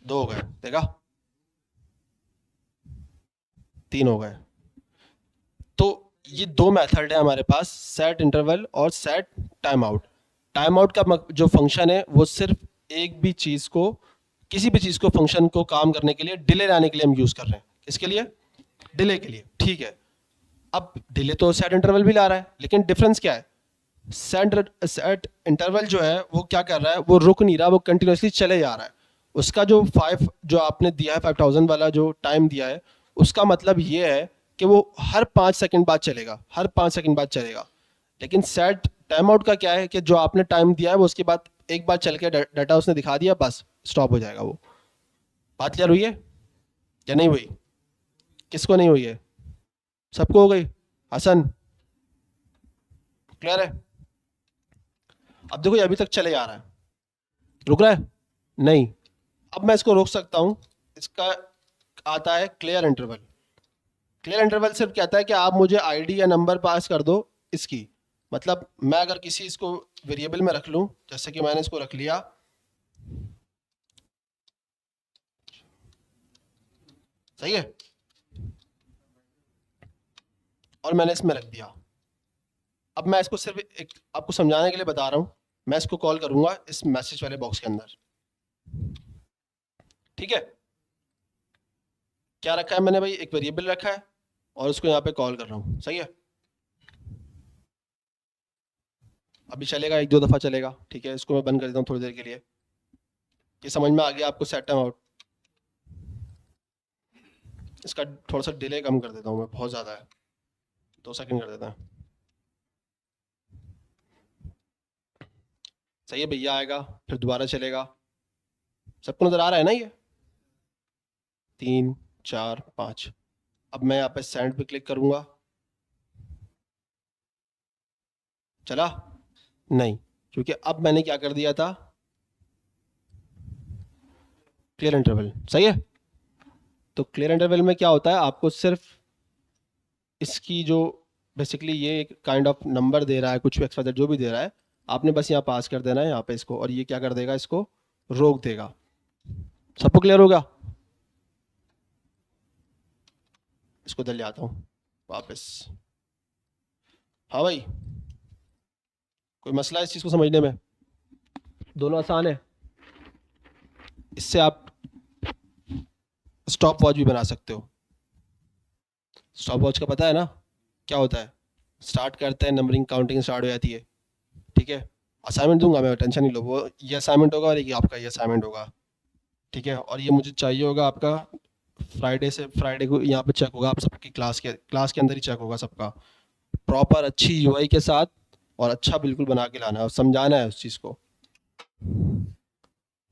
2 हो गए, देखा, 3 हो गए। तो ये 2 मेथड है हमारे पास, सेट इंटरवल और set time out. Time out का जो फंक्शन है वो सिर्फ एक भी चीज़ को, किसी भी चीज़ को, फंक्शन को काम करने के लिए, डिले लाने के लिए हम यूज़ कर रहे हैं। किसके लिए, डिले के लिए, ठीक है। अब डिले तो सेट इंटरवल भी ला रहा है, लेकिन डिफरेंस क्या है, सेट इंटरवल जो है वो क्या कर रहा है, वो रुक नहीं रहा, वो कंटिन्यूसली चले जा रहा है। उसका जो 5 जो आपने दिया है, 5000 वाला जो टाइम दिया है, उसका मतलब ये है कि वो हर 5 सेकंड बाद चलेगा, हर 5 सेकंड बाद चलेगा। लेकिन सेट टाइम आउट का क्या है कि जो आपने टाइम दिया है वो उसके बाद एक बार चल के डाटा उसने दिखा दिया, बस स्टॉप हो जाएगा वो। बात क्लियर हुई है या नहीं हुई, किसको नहीं हुई है, सबको हो गई, हसन क्लियर है। अब देखो ये अभी तक चले जा रहा है, रुक रहा है नहीं। अब मैं इसको रोक सकता हूं, इसका आता है क्लियर इंटरवल। क्लियर इंटरवल सिर्फ कहता है कि आप मुझे आईडी या नंबर पास कर दो इसकी, मतलब मैं अगर किसी इसको वेरिएबल में रख लूं, जैसे कि मैंने इसको रख लिया, सही है, और मैंने इसमें रख दिया। अब मैं इसको सिर्फ एक आपको समझाने के लिए बता रहा हूं, मैं इसको कॉल करूंगा इस मैसेज वाले बॉक्स के अंदर, ठीक है। क्या रखा है मैंने भाई, एक वेरिएबल रखा है और उसको यहाँ पे कॉल कर रहा हूँ, सही है। अभी चलेगा, 1-2 दफ़ा चलेगा, ठीक है। इसको मैं बंद कर देता हूँ थोड़ी देर के लिए। ये समझ में आ गया आपको, सेट टाइम आउट। इसका थोड़ा सा डिले कम कर देता हूँ मैं, बहुत ज़्यादा है, 2 सेकंड कर देता है, सही है। भैया आएगा फिर दोबारा चलेगा, सबको नज़र आ रहा है ना ये, 3 4 5। अब मैं यहाँ पे सेंड पे क्लिक करूंगा, चला नहीं, क्योंकि अब मैंने क्या कर दिया था, क्लियर इंटरवल, सही है। तो क्लियर इंटरवल में क्या होता है, आपको सिर्फ इसकी जो बेसिकली ये एक काइंड ऑफ नंबर दे रहा है, कुछ भी एक्सवाइजेड जो भी दे रहा है, आपने बस यहाँ पास कर देना है यहाँ पे इसको, और ये क्या कर देगा, इसको रोक देगा। सबको क्लियर होगा, इसको दल आता हूँ वापस। हाँ भाई, कोई मसला है इस चीज़ को समझने में, दोनों आसान है। इससे आप स्टॉप वॉच भी बना सकते हो। स्टॉप वॉच का पता है ना क्या होता है, स्टार्ट करते हैं, नंबरिंग काउंटिंग स्टार्ट हो जाती है, ठीक है। असाइनमेंट दूंगा मैं, टेंशन नहीं लो, वो ये असाइनमेंट होगा और ये आपका ये असाइनमेंट होगा, ठीक है। और ये मुझे चाहिए होगा आपका फ्राइडे से फ्राइडे को यहाँ पे चेक होगा, आप सबकी क्लास के अंदर ही चेक होगा सबका, प्रॉपर अच्छी यूआई के साथ, और अच्छा बिल्कुल बना के लाना है और समझाना है उस चीज़ को।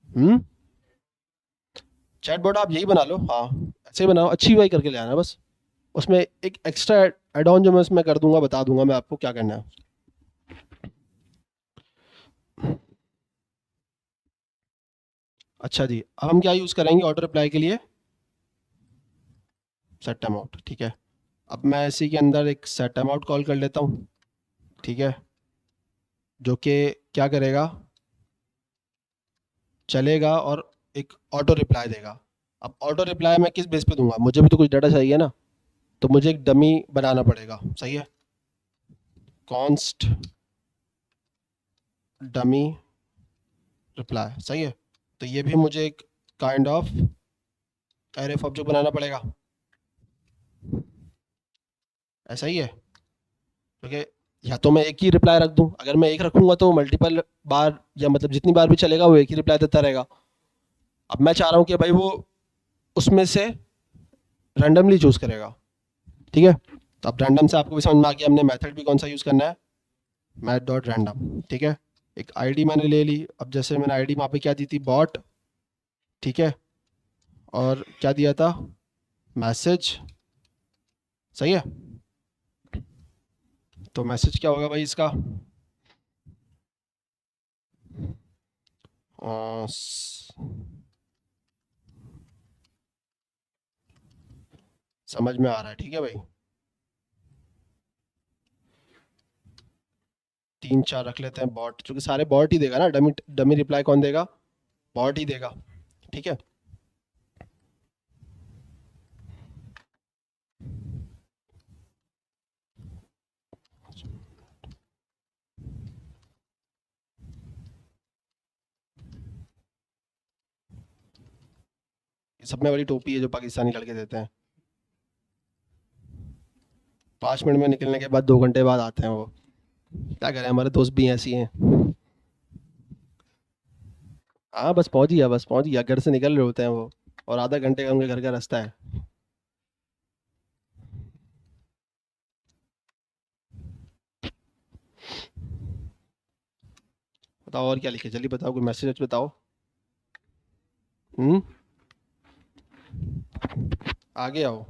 हम्म, चैट बोर्ड आप यही बना लो, हाँ ऐसे ही बनाओ, अच्छी यूआई करके ले आना बस। उसमें एक एक्स्ट्रा एड ऑन जो मैं उसमें कर दूंगा, बता दूंगा मैं आपको क्या करना है। अच्छा जी, अब हम क्या यूज़ करेंगे ऑटो रिप्लाई के लिए, सेट टाइम आउट, ठीक है। अब मैं इसी के अंदर एक सेट टाइम आउट कॉल कर लेता हूँ, ठीक है। जो कि क्या करेगा, चलेगा और एक ऑटो रिप्लाई देगा। अब ऑटो रिप्लाई मैं किस बेस पे दूंगा, मुझे भी तो कुछ डाटा चाहिए ना, तो मुझे एक डमी बनाना पड़ेगा, सही है। कॉन्स्ट डमी रिप्लाई, सही है। तो ये भी मुझे एक काइंड ऑफ एरे ऑब्जेक्ट बनाना पड़ेगा, ऐसा ही है। क्योंकि या तो मैं एक ही रिप्लाई रख दूं, अगर मैं एक रखूंगा तो मल्टीपल बार या मतलब जितनी बार भी चलेगा वो एक ही रिप्लाई देता रहेगा। अब मैं चाह रहा हूँ कि भाई वो उसमें से रैंडमली चूज करेगा, ठीक है। तो अब रैंडम से आपको भी समझ में आ गया, हमने मेथड भी कौन सा यूज़ करना है, मैथ डॉट रैंडम, ठीक है। एक आईडी मैंने ले ली, अब जैसे मैंने आईडी वहाँ पे क्या दी थी, बॉट, ठीक है। और क्या दिया था, मैसेज, सही है। तो मैसेज क्या होगा भाई इसका, समझ में आ रहा है, ठीक है भाई। 3 4 रख लेते हैं बॉट, क्योंकि सारे बॉट ही देगा ना, डमी डमी रिप्लाई कौन देगा, बॉट ही देगा, ठीक है। सब में बड़ी टोपी है जो पाकिस्तानी लड़के देते हैं, 5 मिनट में निकलने के बाद 2 घंटे बाद आते हैं वो, क्या करें, हमारे दोस्त भी ऐसी हैं। हाँ बस पहुंच गया, बस पहुंच गया, घर से निकल रहे होते हैं वो, और आधा घंटे का उनके घर का रास्ता है। बताओ और क्या लिखे, जल्दी बताओ, कोई मैसेज बताओ। हम्म, आगे आओ,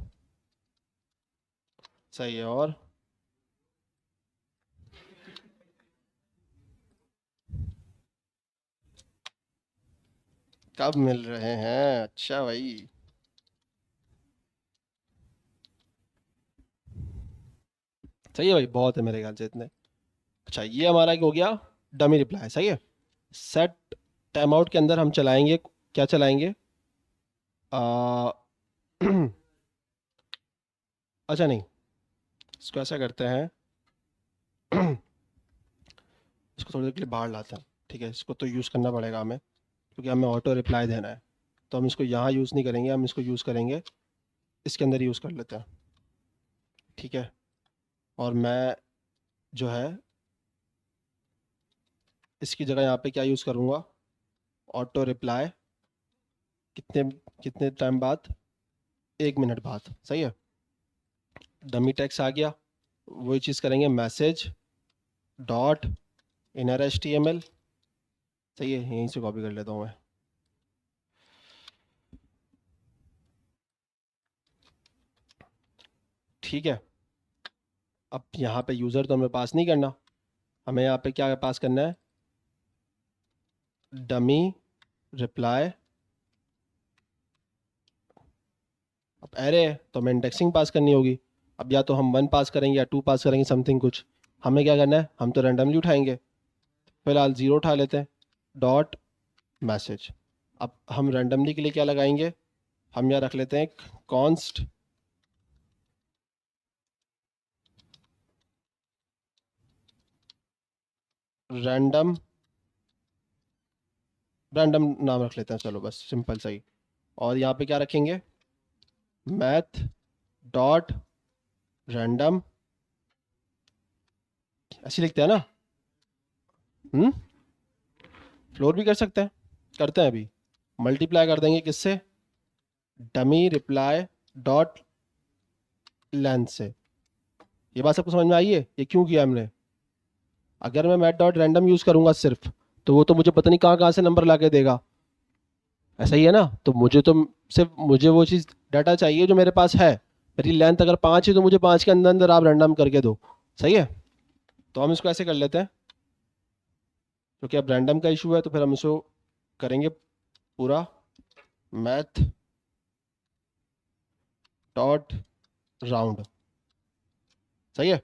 सही है। और कब मिल रहे हैं, अच्छा भाई। सही है भाई, बहुत है मेरे ख्याल से इतने। अच्छा ये हमारा एक हो गया डमी रिप्लाई, सही है। सेट टाइम आउट के अंदर हम चलाएंगे, क्या चलाएंगे, आ, अच्छा नहीं, इसको ऐसा करते हैं, इसको थोड़ी देर के लिए बाहर लाते हैं, ठीक है। इसको तो यूज़ करना पड़ेगा हमें, क्योंकि हमें ऑटो रिप्लाई देना है। तो हम इसको यहाँ यूज़ नहीं करेंगे, हम इसको यूज़ करेंगे, इसके अंदर यूज़ कर लेते हैं, ठीक है। और मैं जो है इसकी जगह यहाँ पे क्या यूज़ करूँगा, ऑटो रिप्लाई, कितने कितने टाइम बाद, 1 मिनट बाद, सही है। डमी टेक्स्ट आ गया, वही चीज़ करेंगे, message dot inner H T M L, सही है, यहीं से कॉपी कर लेता हूँ मैं। ठीक है। अब यहाँ पे यूज़र तो हमें पास नहीं करना, हमें यहाँ पे क्या पास करना है, डमी रिप्लाई। अब एरे है तो हमें इंडेक्सिंग पास करनी होगी। अब या तो हम 1 पास करेंगे या 2 पास करेंगे, समथिंग कुछ। हमें क्या करना है, हम तो रैंडमली उठाएंगे, फिलहाल 0 उठा लेते हैं, डॉट मैसेज। अब हम रैंडमली के लिए क्या लगाएंगे, हम यहाँ रख लेते हैं कॉन्स्ट रैंडम, रैंडम नाम रख लेते हैं, चलो बस सिंपल सही। और यहाँ पे क्या रखेंगे, मैथ डॉट रैंडम, ऐसे लिखते हैं ना। हम्म, फ्लोर भी कर सकते हैं, करते हैं अभी। मल्टीप्लाई कर देंगे किससे, डमी रिप्लाई डॉट लेंथ से। ये बात सबको समझ में आई है, ये क्यों किया हमने। अगर मैं मैथ डॉट रैंडम यूज़ करूंगा सिर्फ, तो वो तो मुझे पता नहीं कहाँ कहाँ से नंबर ला के देगा, ऐसा ही है ना। तो मुझे तो सिर्फ मुझे वो चीज़ डाटा चाहिए जो मेरे पास है। मेरी लेंथ अगर 5 है तो मुझे 5 के अंदर अंदर आप रैंडम करके दो, सही है। तो हम इसको ऐसे कर लेते हैं, क्योंकि अब रैंडम का इशू है तो फिर हम इसको करेंगे पूरा मैथ डॉट राउंड, सही है।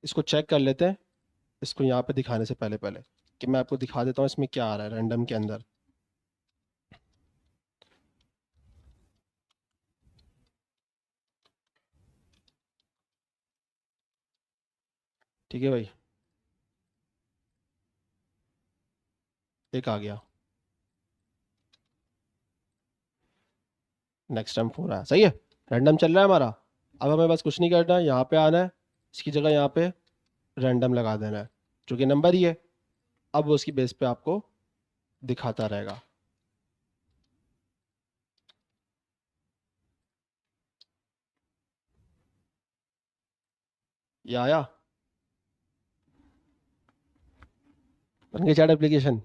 इसको चेक कर लेते हैं, इसको यहाँ पे दिखाने से पहले पहले कि मैं आपको दिखा देता हूँ इसमें क्या आ रहा है रैंडम के अंदर। ठीक है भाई, एक आ गया, नेक्स्ट टाइम 4 आया, सही है। रैंडम चल रहा है हमारा। अब हमें बस कुछ नहीं करना है, यहाँ पे आना है, इसकी जगह यहाँ पे रैंडम लगा देना है, जो कि नंबर ही है। अब वो उसकी बेस पे आपको दिखाता रहेगा। ये आया, बन गई चैट एप्लीकेशन।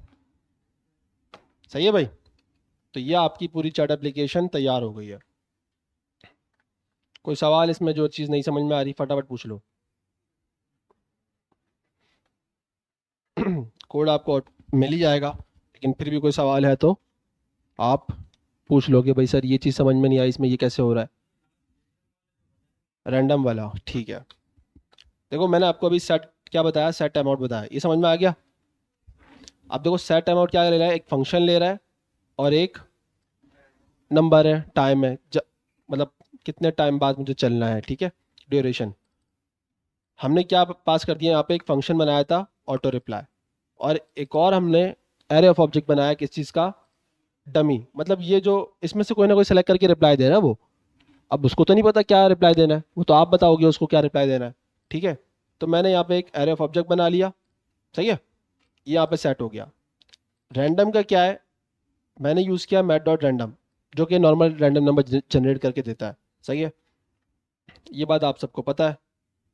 सही है भाई, तो ये आपकी पूरी चैट एप्लीकेशन तैयार हो गई है। कोई सवाल इसमें जो चीज़ नहीं समझ में आ रही फटाफट पूछ लो। कोड आपको मिल ही जाएगा, लेकिन फिर भी कोई सवाल है तो आप पूछ लो कि भाई सर ये चीज़ समझ में नहीं आई, इसमें ये कैसे हो रहा है। रैंडम वाला ठीक है। देखो मैंने आपको अभी सेट क्या बताया, सेट टाइम आउट बताया, ये समझ में आ गया। अब देखो सेट टाइम आउट क्या ले रहा है, एक फंक्शन ले रहा है और एक नंबर है, टाइम है, मतलब कितने टाइम बाद मुझे चलना है, ठीक है, ड्यूरेशन। हमने क्या पास कर दिया यहाँ पे, एक फंक्शन बनाया था ऑटो रिप्लाई, और एक और हमने एरे ऑफ ऑब्जेक्ट बनाया किस चीज़ का, डमी। मतलब ये जो इसमें से कोई ना कोई सेलेक्ट करके रिप्लाई दे रहा है वो, अब उसको तो नहीं पता क्या रिप्लाई देना है, वो तो आप बताओगे उसको क्या रिप्लाई देना है, ठीक है। तो मैंने यहाँ पे एक एरे ऑफ ऑब्जेक्ट बना लिया, सही है, ये यहाँ पे सेट हो गया। रैंडम का क्या है, मैंने यूज़ किया मैट डॉट रैंडम, जो कि नॉर्मल रैंडम नंबर जनरेट करके देता है, सही है। ये बात आप सबको पता है,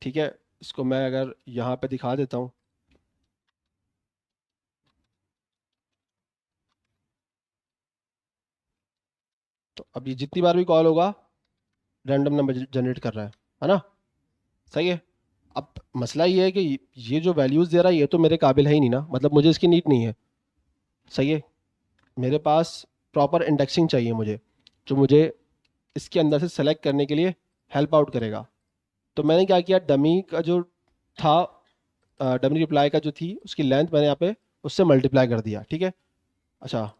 ठीक है। इसको मैं अगर यहाँ पे दिखा देता हूँ, तो अब ये जितनी बार भी कॉल होगा रैंडम नंबर जनरेट कर रहा है ना, सही है। अब मसला ये है कि ये जो वैल्यूज़ दे रहा है ये तो मेरे काबिल है ही नहीं ना, मतलब मुझे इसकी नीड नहीं है, सही है। मेरे पास प्रॉपर इंडेक्सिंग चाहिए मुझे, जो मुझे इसके अंदर से सेलेक्ट करने के लिए हेल्प आउट करेगा। तो मैंने क्या किया, डमी का जो था, डमी रिप्लाई का जो थी उसकी लेंथ मैंने यहाँ पे उससे मल्टीप्लाई कर दिया, ठीक है। अच्छा,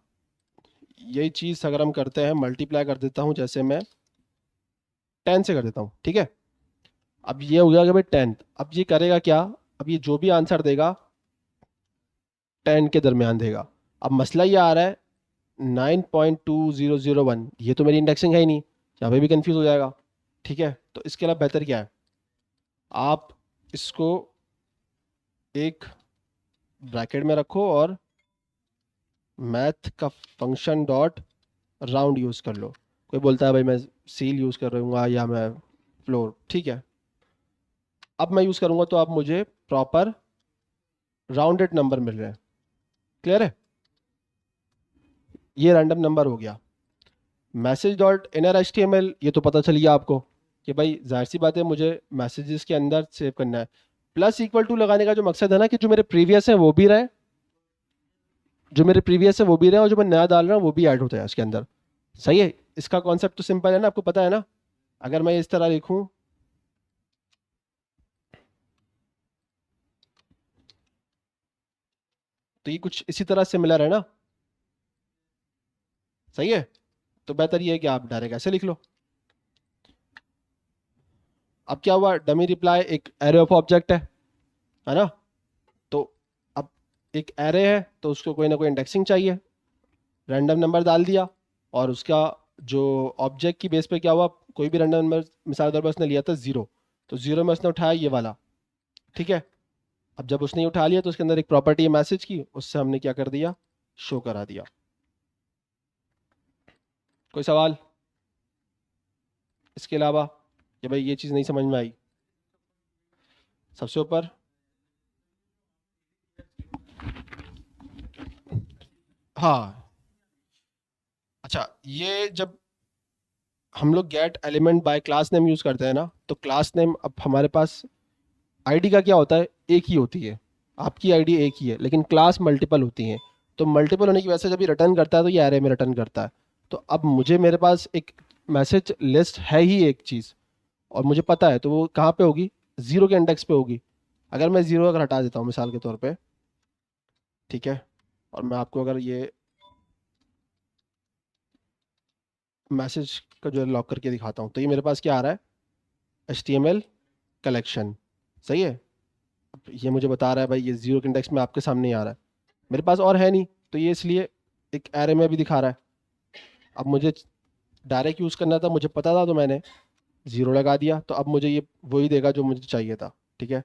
यही चीज़ अगर हम करते हैं, मल्टीप्लाई कर देता हूँ, जैसे मैं 10 से कर देता हूँ, ठीक है। अब ये हो गया कि भाई 10, अब ये करेगा क्या, अब ये जो भी आंसर देगा 10 के दरमियान देगा। अब मसला ये आ रहा है 9.2001, ये तो मेरी इंडेक्सिंग है ही नहीं, यहाँ पे भी कंफ्यूज हो जाएगा, ठीक है। तो इसके अलावा बेहतर क्या है, आप इसको एक ब्रैकेट में रखो और मैथ का फंक्शन डॉट राउंड यूज़ कर लो। कोई बोलता है भाई मैं सील यूज़ कर रहूँगा या मैं फ्लोर, ठीक है। अब मैं यूज़ करूँगा तो अब मुझे प्रॉपर राउंडेड नंबर मिल रहे हैं, क्लियर है। ये रैंडम नंबर हो गया। Message dot inner H T M L, ये तो पता चल गया आपको कि भाई जाहिर सी बात है मुझे मैसेजेस के अंदर सेव करना है। प्लस इक्वल टू लगाने का जो मकसद है ना, कि जो मेरे प्रीवियस है वो भी रहे, जो मेरे प्रीवियस है वो भी रहे, और जो मैं नया डाल रहा हूँ वो भी ऐड होता है उसके अंदर, सही है। इसका कॉन्सेप्ट तो सिंपल है ना, आपको पता है ना। अगर मैं इस तरह लिखूं, तो ये कुछ इसी तरह सिमिलर है ना, सही है। तो बेहतर ये है कि आप डायरेक्ट ऐसे लिख लो। अब क्या हुआ, डमी रिप्लाई एक एरे ऑफ ऑब्जेक्ट है ना। तो अब एक एरे है तो उसको कोई ना कोई इंडेक्सिंग चाहिए, रैंडम नंबर डाल दिया, और उसका जो ऑब्जेक्ट की बेस पे क्या हुआ, कोई भी रैंडम नंबर, मिसाल के तौर पर उसने लिया था 0, तो 0 में उसने उठाया ये वाला, ठीक है। अब जब उसने ये उठा लिया तो उसके अंदर एक प्रॉपर्टी है मैसेज की, उससे हमने क्या कर दिया, शो करा दिया। कोई सवाल इसके अलावा कि भाई ये चीज़ नहीं समझ में आई। सबसे ऊपर, हाँ, अच्छा, ये जब हम लोग gate element by class name use करते हैं ना, तो क्लास नेम, अब हमारे पास आईडी का क्या होता है, एक ही होती है, आपकी आईडी एक ही है, लेकिन क्लास मल्टीपल होती हैं। तो मल्टीपल होने की वजह से जब ये रिटर्न करता है तो ये एरे में रिटर्न करता है। तो अब मुझे, मेरे पास एक मैसेज लिस्ट है ही एक चीज़, और मुझे पता है तो वो कहाँ पे होगी, 0 के इंडेक्स पे होगी। अगर मैं ज़ीरो अगर हटा देता हूँ मिसाल के तौर पे, ठीक है, और मैं आपको अगर ये मैसेज का जो है लॉक करके दिखाता हूँ, तो ये मेरे पास क्या आ रहा है, HTML कलेक्शन, सही है। ये मुझे बता रहा है भाई ये ज़ीरो के इंडेक्स में आपके सामने ही आ रहा है, मेरे पास और है नहीं, तो ये इसलिए एक एरे में भी दिखा रहा है। अब मुझे डायरेक्ट यूज़ करना था, मुझे पता था, तो मैंने ज़ीरो लगा दिया, तो अब मुझे ये वही देगा जो मुझे चाहिए था, ठीक है,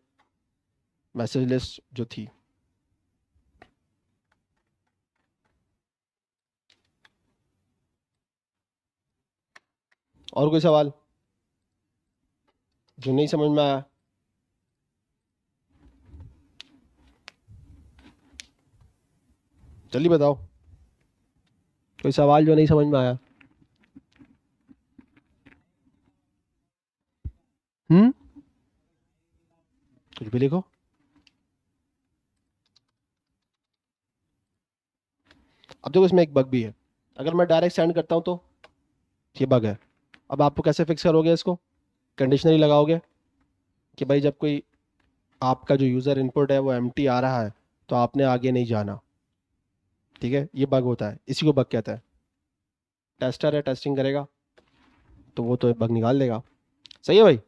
मैसेज लिस्ट जो थी। और कोई सवाल जो नहीं समझ में आया? जल्दी बताओ, कोई सवाल जो नहीं समझ में आया? हम्म, कुछ भी लिखो। अब देखो इसमें एक बग भी है, अगर मैं डायरेक्ट सेंड करता हूँ तो ये बग है। अब आपको कैसे फिक्स करोगे इसको? कंडीशनली लगाओगे कि भाई जब कोई आपका जो यूज़र इनपुट है वो एम्प्टी आ रहा है, तो आपने आगे नहीं जाना, ठीक है, ये बग होता है, इसी को बग कहता है। टेस्टर है, टेस्टिंग करेगा तो वो तो बग निकाल देगा, सही है भाई।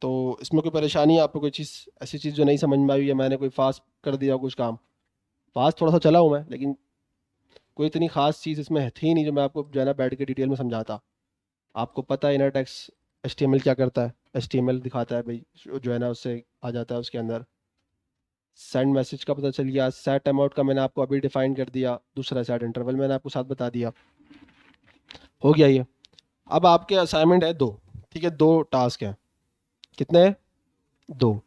तो इसमें कोई परेशानी है आपको, कोई चीज़ ऐसी चीज़ जो नहीं समझ में आई है, मैंने कोई फास्ट कर दिया कुछ काम? फास्ट थोड़ा सा चला हूँ मैं, लेकिन कोई इतनी खास चीज़ इसमें थी नहीं जो मैं आपको जो है ना बैठ के डिटेल में समझाता। आपको पता है इनर टेक्स्ट HTML क्या करता है, HTML दिखाता है भाई, जो है ना उससे आ जाता है उसके अंदर। सेंड मैसेज का पता चल गया, सेट टाइम आउट का मैंने आपको अभी डिफाइन कर दिया, दूसरा सेट इंटरवल मैंने आपको साथ बता दिया, हो गया ये। अब आपके असाइनमेंट है दो, ठीक है, दो टास्क हैं। कितने हैं? दो।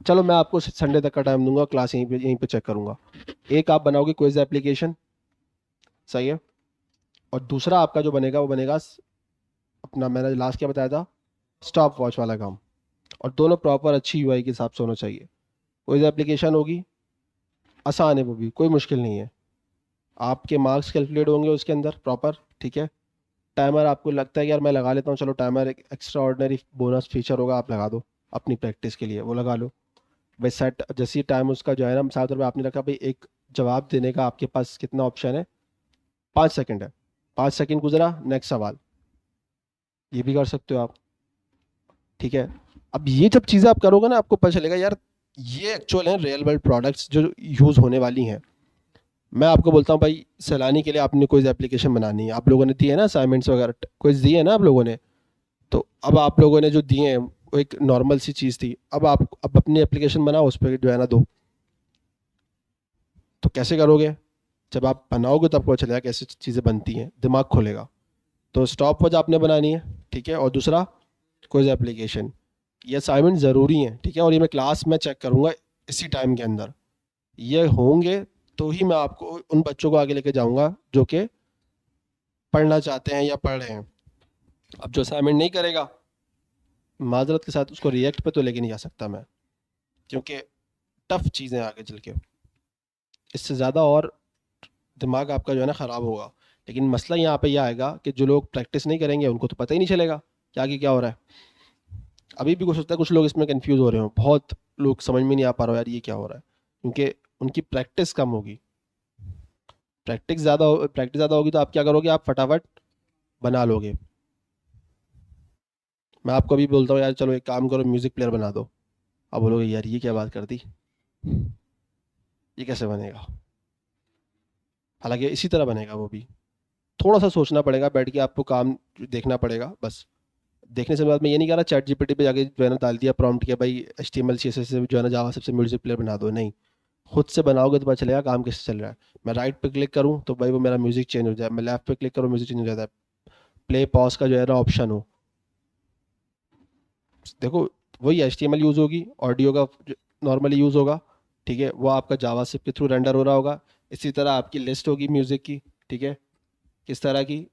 चलो मैं आपको संडे तक का टाइम दूंगा, क्लास यहीं पे चेक करूंगा। एक आप बनाओगे क्विज एप्लीकेशन, सही है, और दूसरा आपका जो बनेगा वो बनेगा अपना, मैंने लास्ट क्या बताया था, स्टॉप वॉच वाला काम। और दोनों प्रॉपर अच्छी यूआई के हिसाब से होना चाहिए। क्विज एप्लीकेशन होगी, आसान है वो भी, कोई मुश्किल नहीं है। आपके मार्क्स कैलकुलेट होंगे उसके अंदर प्रॉपर, ठीक है। टाइमर आपको लगता है कि यार मैं लगा लेता हूँ, चलो टाइमर एक एक्स्ट्रा ऑर्डिनरी बोनस फीचर होगा, आप लगा दो अपनी प्रैक्टिस के लिए, वो लगा लो। भाई सेट जैसे ही टाइम उसका जो है ना, मिसाल के तौर पर आपने रखा भाई एक जवाब देने का आपके पास कितना ऑप्शन है, 5 सेकंड है, 5 सेकंड गुजरा, नेक्स्ट सवाल, ये भी कर सकते हो आप, ठीक है। अब ये जब चीज़ें आप करोगे ना, आपको पता चलेगा यार ये एक्चुअल है रियल वर्ल्ड प्रोडक्ट्स जो यूज़ होने वाली हैं। मैं आपको बोलता हूँ भाई, सैलानी के लिए आपने कोई एप्लीकेशन बनानी है, आप लोगों ने दी है ना असाइनमेंट्स वगैरह, कोई दिए है ना आप लोगों ने, तो अब आप लोगों ने जो दिए हैं वो एक नॉर्मल सी चीज़ थी, अब अपनी एप्लीकेशन बनाओ, उस पर जो है ना दो। तो कैसे करोगे? जब आप बनाओगे तो आपको अच्छा चलेगा कैसे चीज़ें बनती हैं, दिमाग खोलेगा। तो स्टॉप वॉच आपने बनानी है, ठीक है, और दूसरा कोई एप्लीकेशन। ये असाइनमेंट ज़रूरी है, ठीक है, और ये मैं क्लास में चेक करूँगा इसी टाइम के अंदर, ये होंगे तो ही मैं आपको उन बच्चों को आगे लेके जाऊँगा जो कि पढ़ना चाहते हैं या पढ़ रहे हैं। अब जो असाइनमेंट नहीं करेगा, माजरत के साथ उसको रिएक्ट पे तो लेके नहीं जा सकता मैं, क्योंकि टफ चीज़ें आगे चल के, इससे ज़्यादा और दिमाग आपका जो है ना ख़राब होगा। लेकिन मसला यहाँ पे यह आएगा कि जो लोग प्रैक्टिस नहीं करेंगे उनको तो पता ही नहीं चलेगा कि आगे क्या हो रहा है। अभी भी कुछ होता है, कुछ लोग इसमें कंफ्यूज हो रहे हो, बहुत लोग समझ में नहीं आ पा रहा यार ये क्या हो रहा है, क्योंकि उनकी प्रैक्टिस कम होगी। प्रैक्टिस ज़्यादा होगी तो आप क्या करोगे, आप फटाफट बना लोगे। मैं आपको अभी बोलता हूँ यार चलो एक काम करो, म्यूज़िक प्लेयर बना दो, आप बोलोगे यार ये क्या बात कर दी, ये कैसे बनेगा? हालांकि इसी तरह बनेगा वो भी, थोड़ा सा सोचना पड़ेगा, बैठ के आपको काम देखना पड़ेगा बस। देखने से बाद मैं ये नहीं कह रहा चैट जीपीटी पे जाके जो है ना डाल दिया प्रॉम्प्ट किया भाई HTML CSS से जो है ना जावा सबसे म्यूजिक प्लेयर बना दो, नहीं, खुद से बनाओगे तो पता चलेगा काम कैसे चल रहा है। मैं राइट पे क्लिक करूँ तो भाई वो मेरा म्यूजिक चेंज हो जाए, मैं लेफ्ट पे क्लिक करूँ म्यूजिक चेंज हो जाता है, प्ले पॉज का जो है ना ऑप्शन हो, देखो वही HTML यूज़ होगी, ऑडियो का नॉर्मली यूज़ होगा, ठीक है, वो आपका जावास्क्रिप्ट के थ्रू रेंडर हो रहा होगा। इसी तरह आपकी लिस्ट होगी म्यूज़िक की, ठीक है, किस तरह की,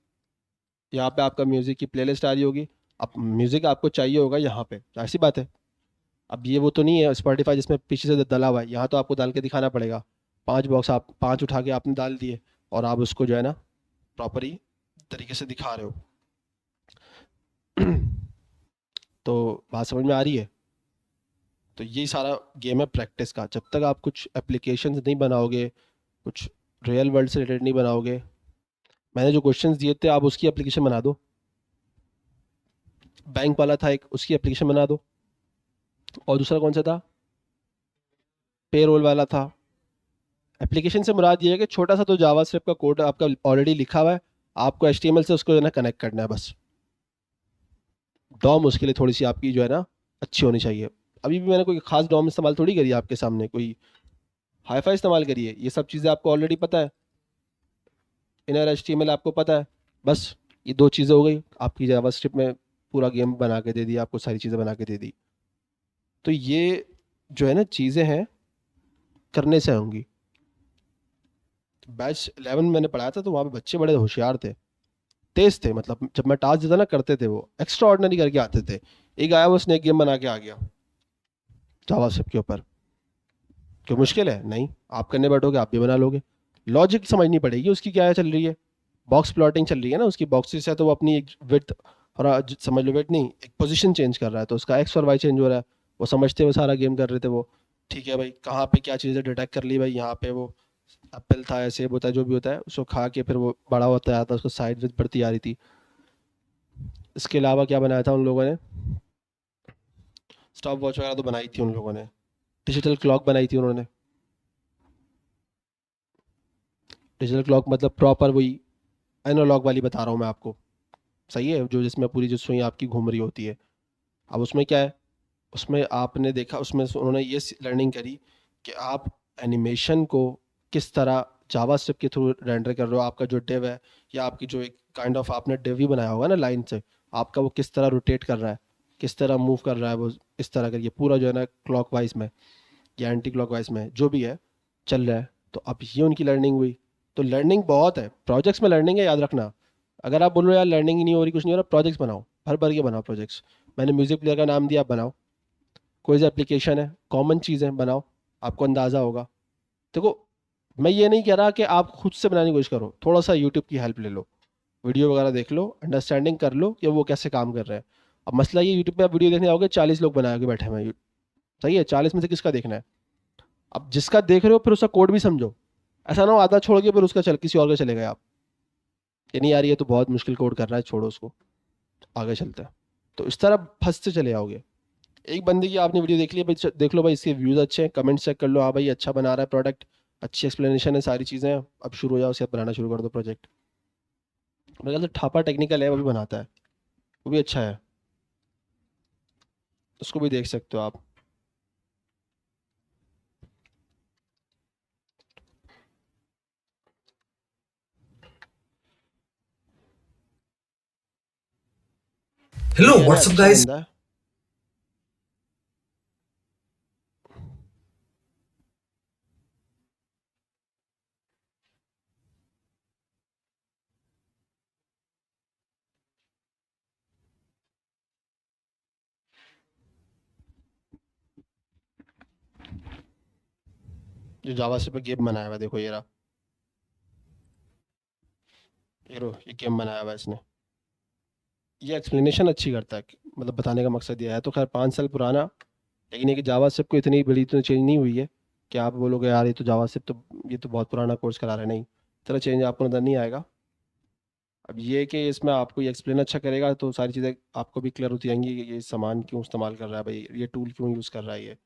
यहाँ पे आपका म्यूज़िक की प्लेलिस्ट आ रही होगी। अब म्यूज़िक आपको चाहिए होगा यहाँ पे, जाहिर सी बात है। अब ये वो तो नहीं है स्पॉटिफाई जिसमें पीछे से डला हुआ है, यहाँ तो आपको डाल के दिखाना पड़ेगा। 5 बॉक्स आप 5 उठा के आपने डाल दिए, और आप उसको जो है ना प्रॉपरी तरीके से दिखा रहे हो। तो बात समझ में आ रही है? तो यही सारा गेम है प्रैक्टिस का। जब तक आप कुछ एप्लीकेशंस नहीं बनाओगे, कुछ रियल वर्ल्ड से रिलेटेड नहीं बनाओगे, मैंने जो क्वेश्चंस दिए थे आप उसकी एप्लीकेशन बना दो। बैंक वाला था एक, उसकी एप्लीकेशन बना दो। और दूसरा कौन सा था? पे रोल वाला था। एप्लीकेशन से मुराद ये है कि छोटा सा तो जावास्क्रिप्ट का कोड आपका ऑलरेडी लिखा हुआ है, आपको एचटीएमएल से उसको जो है ना कनेक्ट करना है बस। डॉम उसके लिए थोड़ी सी आपकी जो है ना अच्छी होनी चाहिए। अभी भी मैंने कोई खास डॉम इस्तेमाल थोड़ी करी है आपके सामने, कोई हाईफाई इस्तेमाल करी है। ये सब चीज़ें आपको ऑलरेडी पता है, इनर एचटीएमएल आपको पता है। बस ये दो चीज़ें हो गई आपकी जावास्क्रिप्ट में, पूरा गेम बना के दे दिया आपको, सारी चीज़ें बना के दे दी। तो ये जो है ना चीज़ें हैं, करने से होंगी। बैच 11 मैंने पढ़ाया था तो वहाँ पे बच्चे बड़े होशियार थे, तेज थे। मतलब जब मैं टास्क देता ना करते थे, वो एक्स्ट्रा ऑर्डिनरी करके आते थे। एक आया वो स्नेक गेम बना के आ गया जावास्क्रिप्ट के ऊपर। क्यों मुश्किल है? नहीं, आप करने बैठोगे आप भी बना लोगे। लॉजिक समझनी पड़ेगी उसकी, क्या है चल रही है। बॉक्स प्लॉटिंग चल रही है ना उसकी, बॉक्सेस है तो वो अपनी एक विड्थ, और समझ लो विड्थ नहीं, एक पोजीशन चेंज कर रहा है तो उसका एक्स और वाई चेंज हो रहा है। वो समझते हुए सारा गेम कर रहे थे वो। ठीक है भाई, कहाँ पे क्या चीज़ें डिटेक्ट कर ली भाई, यहाँ पे वो एप्पल था या सेब होता है जो भी होता है, उसको खा के फिर वो बड़ा होता आया था, उसको साइड विथ बढ़ती आ रही थी। इसके अलावा क्या बनाया था उन लोगों ने? स्टॉप वॉच वगैरह तो बनाई थी उन लोगों ने, डिजिटल क्लॉक बनाई थी उन्होंने। डिजिटल क्लॉक मतलब प्रॉपर वही एनालॉग वाली बता रहा हूँ मैं आपको। सही है, जो जिसमें पूरी जो सुई आपकी घूम रही होती है। अब उसमें क्या है, उसमें आपने देखा, उसमें उन्होंने ये लर्निंग करी कि आप एनिमेशन को किस तरह जावास्क्रिप्ट के थ्रू रेंडर कर रहे हो। आपका जो डिव है, या आपकी जो एक काइंड ऑफ आपने डिव ही बनाया होगा ना लाइन से, आपका वो किस तरह रोटेट कर रहा है, किस तरह मूव कर रहा है वो, इस तरह करके पूरा जो है ना क्लॉक वाइज में या एंटी क्लॉक वाइज में जो भी है चल रहा है। तो अब ये उनकी लर्निंग हुई। तो लर्निंग बहुत है प्रोजेक्ट्स में, लर्निंग है याद रखना। अगर आप बोल रहे हो यार लर्निंग ही नहीं हो रही, कुछ नहीं हो रहा, प्रोजेक्ट्स बनाओ, भर भर के बनाओ प्रोजेक्ट्स। मैंने म्यूजिक प्लेयर का नाम दिया, आप बनाओ। कोई सा एप्लीकेशन है, कॉमन चीज़ है, बनाओ, आपको अंदाज़ा होगा। देखो, मैं ये नहीं कह रहा कि आप खुद से बनाने की कोशिश करो, थोड़ा सा यूट्यूब की हेल्प ले लो, वीडियो वगैरह देख लो, अंडरस्टैंडिंग कर लो कि वो कैसे काम कर रहे हैं। अब मसला ये, यूट्यूब पे आप वीडियो देखने आओगे 40 लोग बना के बैठे हुए हैं, सही है, 40 में से किसका देखना है? अब जिसका देख रहे हो फिर उसका कोड भी समझो। ऐसा ना हो आधा छोड़ के फिर उसका चल किसी और का चले गए आप, ये नहीं यार ये तो बहुत मुश्किल कोड कर रहा है, छोड़ो उसको, आगे चलते हैं। तो इस तरह फंसते चले आओगे। एक बंदे की आपने वीडियो देख ली भाई, देख लो भाई इसके व्यूज़ अच्छे हैं, कमेंट चेक कर लो, हाँ भाई अच्छा बना रहा है प्रोडक्ट, अच्छी एक्सप्लेनेशन है, सारी चीज़ें हैं, अब शुरू हो जाओ, उसके बाद बनाना शुरू कर दो प्रोजेक्ट। मेरे ख्याल से ठापा टेक्निकल है, वो भी बनाता है, वो भी अच्छा है, उसको भी देख सकते हो आप। Hello, बढ़िया ना, what's up, अच्छा guys? बंदा है। जो जावा से पे गेम बनाया हुआ है, देखो ये रहा, ये गेम बनाया हुआ है इसने। ये एक्सप्लेनेशन अच्छी करता है, मतलब बताने का मकसद ये है, तो खैर 5 साल पुराना, लेकिन ये कि जावा को इतनी बड़ी तो चेंज नहीं हुई है कि आप बोलोगे यार ये तो जावा तो, ये तो बहुत पुराना कोर्स करा रहे हैं, नहीं, इतना चेंज आपको नज़र नहीं आएगा। अब ये कि इसमें आपको ये एक्सप्लेन अच्छा करेगा तो सारी चीज़ें आपको भी क्लियर होती जाएंगी कि ये सामान क्यों इस्तेमाल कर रहा है भाई, ये टूल क्यों यूज़ कर रहा है ये।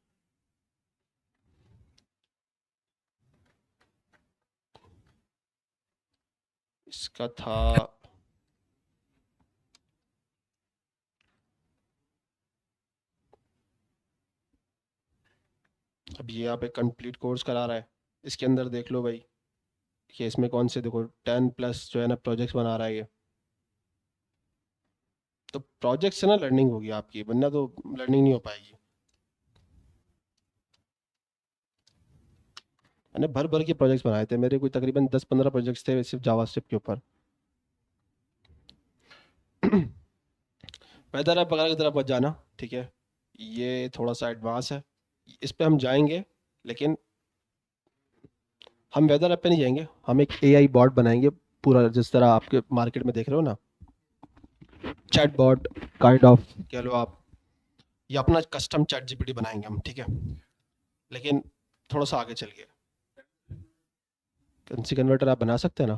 इसका था, अब ये यहाँ पे कंप्लीट कोर्स करा रहा है, इसके अंदर देख लो भाई कि इसमें कौन से, देखो 10+ जो है ना प्रोजेक्ट्स बना रहा है ये। तो प्रोजेक्ट से ना लर्निंग होगी आपकी, वरना तो लर्निंग नहीं हो पाएगी। मैंने भर भर के प्रोजेक्ट्स बनाए थे, मेरे कोई तकरीबन 10-15 प्रोजेक्ट्स थे सिर्फ जावास्क्रिप्ट के ऊपर। वेदर ऐप वगैरह की तरफ मत जाना, ठीक है, ये थोड़ा सा एडवांस है, इस पे हम जाएंगे, लेकिन हम वेदर ऐप पे नहीं जाएंगे, हम एक एआई बॉट बनाएंगे, पूरा जिस तरह आपके मार्केट में देख रहे हो ना, चैट बॉट काइंड ऑफ कह लो आप, ये अपना कस्टम चैट जीपीटी बनाएंगे हम, ठीक है, लेकिन थोड़ा सा आगे चल के करेंसी कन्वर्टर आप बना सकते हैं ना।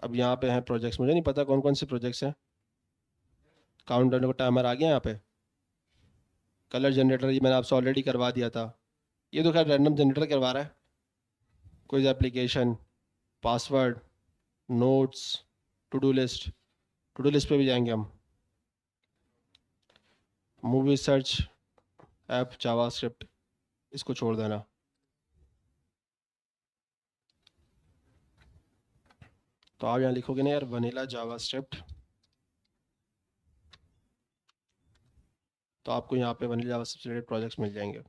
अब यहाँ पे हैं प्रोजेक्ट्स, मुझे नहीं पता कौन कौन से प्रोजेक्ट्स हैं। काउंटर का टाइमर आ गया यहाँ पे। कलर जनरेटर ये मैंने आपसे ऑलरेडी करवा दिया था। ये तो खैर रैंडम जनरेटर करवा रहा है। कोई application, password, notes, to do list पे भी जाएंगे हम। मूवी सर्च ऐप, जावास्क्रिप्ट, इसको छोड़ देना। तो आप यहाँ लिखोगे ना यार वनीला जावास्क्रिप्ट, तो आपको यहाँ पे वनीला जावास्क्रिप्ट से रिलेटेड प्रोजेक्ट्स मिल जाएंगे।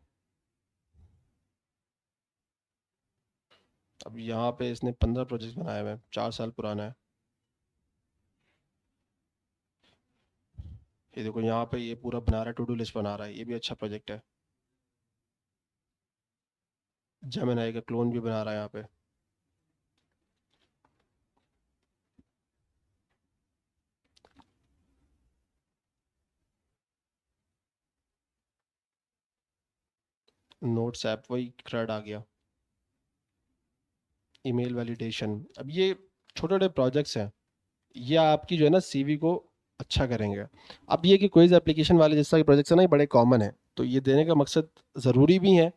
अब यहाँ पे इसने 15 प्रोजेक्ट्स बनाए हुए हैं, 4 साल पुराना है। ये देखो यहाँ पे ये पूरा बना रहा है, टू डू लिस्ट बना रहा है, ये भी अच्छा प्रोजेक्ट है। जेमिनी का क्लोन भी बना रहा है यहाँ पे। नोट्स ऐप, वही क्रेड आ गया। ईमेल वैलिडेशन, अब ये छोटे छोटे प्रोजेक्ट्स हैं, ये आपकी जो है ना सीवी को अच्छा करेंगे। अब ये कि क्विज एप्लीकेशन वाले जैसा कि प्रोजेक्ट्स है ना, ये बड़े कॉमन है, तो ये देने का मकसद ज़रूरी भी है,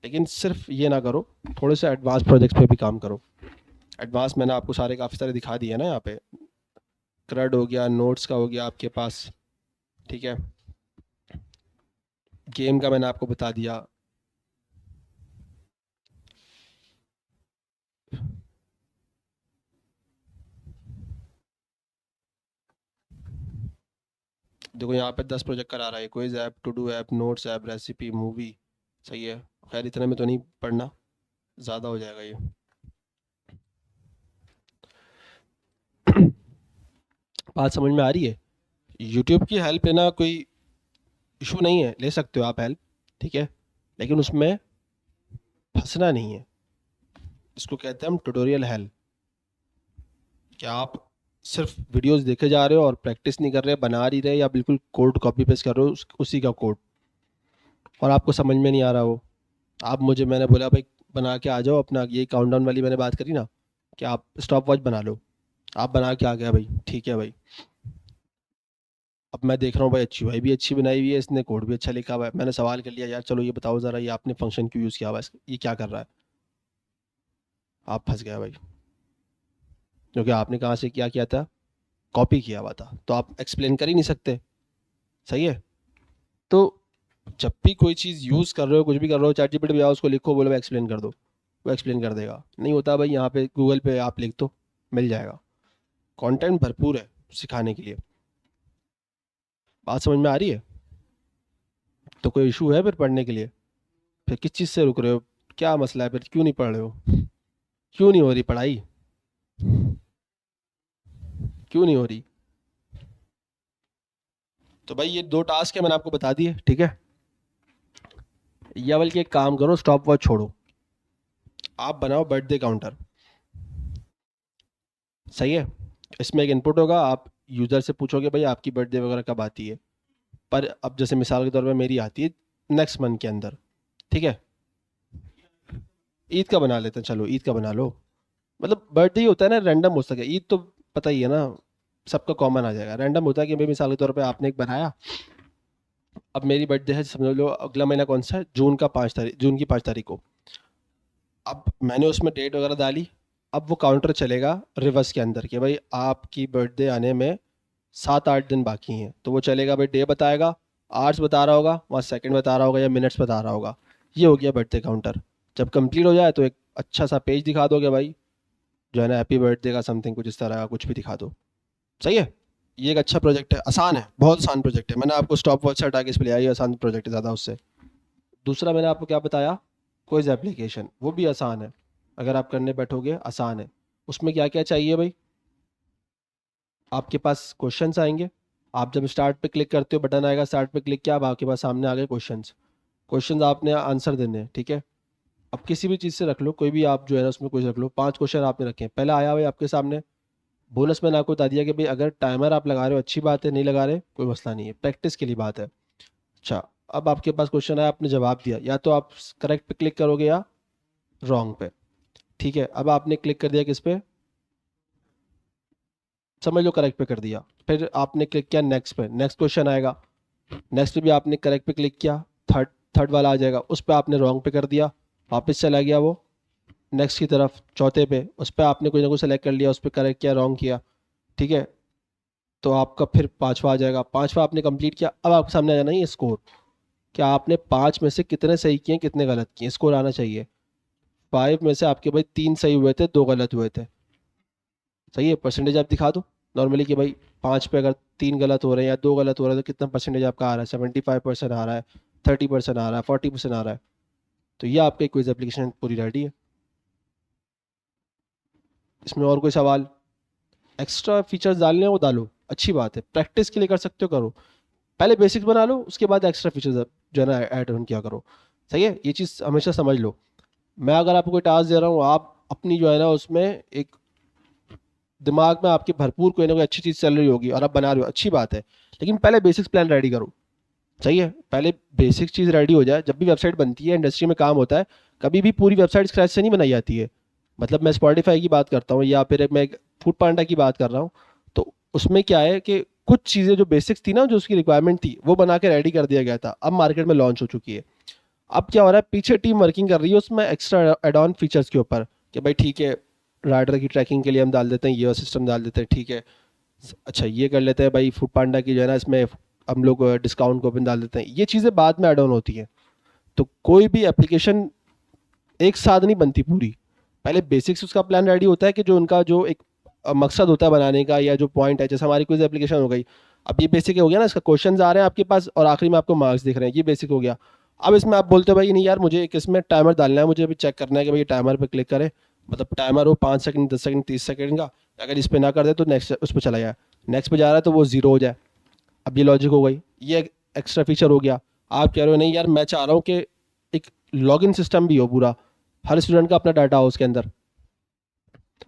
लेकिन सिर्फ ये ना करो, थोड़े से एडवांस प्रोजेक्ट्स पे भी काम करो। एडवांस मैंने आपको सारे काफ़ी सारे दिखा दिए ना यहाँ पे। क्रेड हो गया, नोट्स का हो गया आपके पास, ठीक है, गेम का मैंने आपको बता दिया। देखो यहाँ पे 10 प्रोजेक्ट करा रहा है, quiz app, to do app, notes app, recipe, movie. सही है, खैर इतने में तो नहीं पढ़ना, ज़्यादा हो जाएगा ये। बात समझ में आ रही है। यूट्यूब की हेल्प लेना कोई इशू नहीं है, ले सकते हो आप हेल्प, ठीक है, लेकिन उसमें फंसना नहीं है। इसको कहते हैं हम ट्यूटोरियल हेल्प। क्या आप सिर्फ वीडियोस देखे जा रहे हो और प्रैक्टिस नहीं कर रहे, बना नहीं रहे, या बिल्कुल कोड कॉपी पेस्ट कर रहे हो उसी का कोड, और आपको समझ में नहीं आ रहा हो। आप मुझे, मैंने बोला भाई बना के आ जाओ अपना, ये काउंटडाउन वाली मैंने बात करी ना कि आप स्टॉप वॉच बना लो, आप बना के आ गया भाई, ठीक है भाई। अब मैं देख रहा हूँ भाई अच्छी भाई भी अच्छी बनाई हुई है, इसने कोड भी अच्छा लिखा हुआ है, मैंने सवाल कर लिया यार चलो ये बताओ ज़रा, ये आपने फंक्शन क्यों यूज़ किया हुआ है, ये क्या कर रहा है, आप फंस गया भाई, क्योंकि आपने कहाँ से क्या किया था, कॉपी किया हुआ था, तो आप एक्सप्लेन कर ही नहीं सकते। सही है, तो जब भी कोई चीज़ यूज़ कर रहे हो, कुछ भी कर रहे हो, चैट जीपीटी पे जाओ, उसको लिखो, बोलो एक्सप्लेन कर दो, वो एक्सप्लेन कर देगा। नहीं होता भाई, यहाँ पे गूगल पे आप लिख दो, मिल जाएगा, कंटेंट भरपूर है सिखाने के लिए। बात समझ में आ रही है। तो कोई इशू है फिर पढ़ने के लिए, फिर किस चीज़ से रुक रहे हो, क्या मसला है फिर, क्यों नहीं पढ़ रहे हो, क्यों नहीं हो रही पढ़ाई, क्यों नहीं हो रही। तो भाई ये 2 टास्क है मैंने आपको बता दिए, ठीक है। या बल्कि एक काम करो, स्टॉप वॉच छोड़ो, आप बनाओ बर्थडे काउंटर। सही है, इसमें एक इनपुट होगा, आप यूज़र से पूछोगे भाई आपकी बर्थडे वगैरह कब आती है, पर अब जैसे मिसाल के तौर पे मेरी आती है नेक्स्ट मंथ के अंदर, ठीक है। ईद का बना लेते हैं, चलो ईद का बना लो, मतलब बर्थडे ही होता है ना, रैंडम हो सके, ईद तो पता ही है ना, सबका कॉमन आ जाएगा। रैंडम होता है कि भाई मिसाल के तौर पे आपने एक बनाया, अब मेरी बर्थडे है समझ लो अगला महीना कौन सा है, जून का 5 तारीख, जून की 5 तारीख को। अब मैंने उसमें डेट वगैरह डाली, अब वो काउंटर चलेगा रिवर्स के अंदर कि भाई आपकी बर्थडे आने में 7-8 दिन बाकी हैं, तो वो चलेगा भाई, डे बताएगा, आवर्स बता रहा होगा, वहाँ सेकंड बता रहा होगा या मिनट्स बता रहा होगा। ये हो गया बर्थडे काउंटर। जब कंप्लीट हो जाए तो एक अच्छा सा पेज दिखा दोगे भाई, जो है ना हैप्पी बर्थडे का समथिंग कुछ इस तरह का कुछ भी दिखा दो। सही है, ये एक अच्छा प्रोजेक्ट है, आसान है, बहुत आसान प्रोजेक्ट है। मैंने आपको स्टॉप वॉच से हटा के इस पर लिया, ये आसान प्रोजेक्ट है ज़्यादा उससे। दूसरा मैंने आपको क्या बताया, क्विज एप्लीकेशन, वो भी आसान है, अगर आप करने बैठोगे आसान है। उसमें क्या क्या चाहिए भाई, आपके पास क्वेश्चंस आएंगे, आप जब स्टार्ट पे क्लिक करते हो, बटन आएगा स्टार्ट पे क्लिक किया, अब आपके पास सामने आ गए क्वेश्चंस, क्वेश्चंस आपने आंसर देने हैं, ठीक है। अब किसी भी चीज़ से रख लो, कोई भी आप जो है ना उसमें कुछ रख लो, 5 क्वेश्चन आपने रखे हैं, पहला आया भाई आपके सामने, बोनस मैंने आपको बता दिया कि भाई अगर टाइमर आप लगा रहे हो अच्छी बात है, नहीं लगा रहे कोई मसला नहीं है, प्रैक्टिस के लिए बात है। अच्छा, अब आपके पास क्वेश्चन है, आपने जवाब दिया, या तो आप करेक्ट पे क्लिक करोगे या रॉन्ग पे। ठीक है, अब आपने क्लिक कर दिया किस पे, समझ लो करेक्ट पे कर दिया, फिर आपने क्लिक किया नेक्स्ट पे, नेक्स्ट क्वेश्चन आएगा, नेक्स्ट पे भी आपने करेक्ट पे क्लिक किया, थर्ड थर्ड वाला आ जाएगा, उस पर आपने रॉन्ग पे कर दिया, वापस चला गया वो नेक्स्ट की तरफ, चौथे पे उस पर आपने कोई ना कोई सेलेक्ट कर लिया, उस पर करेक्ट किया, रॉन्ग किया। ठीक है, तो आपका फिर पांचवा आ जाएगा, पांचवा आपने कंप्लीट किया, अब आपके सामने आ जाना ये स्कोर, कि आपने पांच में से कितने सही किए कितने गलत किए, स्कोर आना चाहिए। फाइव में से आपके भाई तीन सही हुए थे, दो गलत हुए थे, सही है, परसेंटेज आप दिखा दो नॉर्मली कि भाई पाँच पे अगर तीन गलत हो रहे हैं या दो गलत हो रहे हैं तो कितना परसेंटेज आपका आ रहा है, 75% आ रहा है, 30% आ रहा है, 40% आ रहा है। तो ये आपका क्विज एप्लीकेशन पूरी रेडी है। इसमें और कोई सवाल, एक्स्ट्रा फीचर्स डालने हैं वो डालो, अच्छी बात है, प्रैक्टिस के लिए कर सकते हो करो, पहले बेसिक्स बना लो, उसके बाद एक्स्ट्रा फीचर्स जो है ना ऐड ऑन किया करो। सही है, ये चीज़ हमेशा समझ लो। मैं अगर आपको कोई टास्क दे रहा हूँ, आप अपनी जो है ना उसमें एक दिमाग में आपके भरपूर कोई ना कोई अच्छी चीज़ चल रही होगी और आप बना रहे हो, अच्छी बात है, लेकिन पहले बेसिक्स प्लान रेडी करो। सही है, पहले बेसिक चीज़ रेडी हो जाए, जब भी वेबसाइट बनती है, इंडस्ट्री में काम होता है, कभी भी पूरी वेबसाइट स्क्रैच से नहीं बनाई जाती है। मतलब मैं स्पॉटिफाई की बात करता हूँ या फिर मैं फूड पांडा की बात कर रहा हूँ, तो उसमें क्या है कि कुछ चीज़ें जो बेसिक्स थी ना, जो उसकी रिक्वायरमेंट थी, वो बना के रेडी कर दिया गया था, अब मार्केट में लॉन्च हो चुकी है। अब क्या हो रहा है, पीछे टीम वर्किंग कर रही है उसमें एक्स्ट्रा एड ऑन फीचर्स के ऊपर, कि भाई ठीक है, राइडर की ट्रैकिंग के लिए हम डाल देते हैं, ये सिस्टम डाल देते हैं, ठीक है, अच्छा ये कर लेते हैं भाई, फूड पांडा की जो है ना इसमें हम लोग डिस्काउंट कूपन डाल देते हैं, ये चीज़ें बाद में ऐड ऑन होती हैं। तो कोई भी एप्लीकेशन एक साथ नहीं बनती पूरी, पहले बेसिक्स उसका प्लान रेडी होता है, कि जो उनका जो एक मकसद होता है बनाने का, या जो पॉइंट है, जैसे हमारी कोई एप्लीकेशन हो गई, अब ये बेसिक हो गया ना, इसका क्वेश्चंस आ रहे हैं आपके पास और आखिरी में आपको मार्क्स दिख रहे हैं, ये बेसिक हो गया। अब इसमें आप बोलते हो भाई नहीं यार, मुझे एक इसमें टाइमर डालना है, मुझे अभी चेक करना है कि भाई टाइमर पे क्लिक करें, मतलब टाइमर हो 5 सेकंड, 10 सेकंड, 30 सेकंड का, अगर इस पर ना कर दे तो नेक्स्ट उस पर चला जाए, नेक्स्ट पे जा रहा है तो वो जीरो हो जाए। अब ये लॉजिक हो गई, ये एक्स्ट्रा फीचर हो गया। आप कह रहे हो नहीं यार, मैं चाह रहा हूँ कि एक लॉगिन सिस्टम भी हो पूरा, हर स्टूडेंट का अपना डाटा हो उसके अंदर,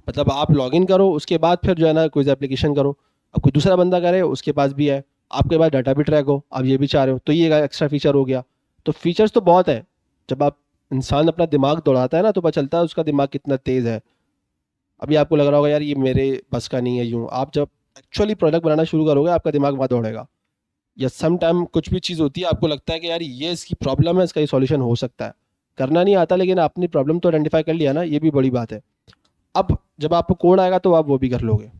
मतलब आप लॉगिन करो उसके बाद फिर जो है ना कोई एप्लीकेशन करो, अब कोई दूसरा बंदा करे उसके पास भी है, आपके पास डाटा भी ट्रैक हो, आप ये भी चाह रहे हो, तो ये एक्स्ट्रा फीचर हो गया। तो फीचर्स तो बहुत है, जब आप इंसान अपना दिमाग दौड़ाता है ना, तो पता चलता है उसका दिमाग कितना तेज़ है। अभी आपको लग रहा होगा यार ये मेरे बस का नहीं है, यूँ आप जब एक्चुअली प्रोडक्ट बनाना शुरू करोगे, आपका दिमाग वहाँ दौड़ेगा। या सम टाइम कुछ भी चीज़ होती है, आपको लगता है कि यार ये इसकी प्रॉब्लम है, इसका ये सॉल्यूशन हो सकता है, करना नहीं आता, लेकिन आपने प्रॉब्लम तो आइडेंटिफाई कर लिया ना, ये भी बड़ी बात है। अब जब आपको कोड आएगा तो आप वो भी कर लोगे।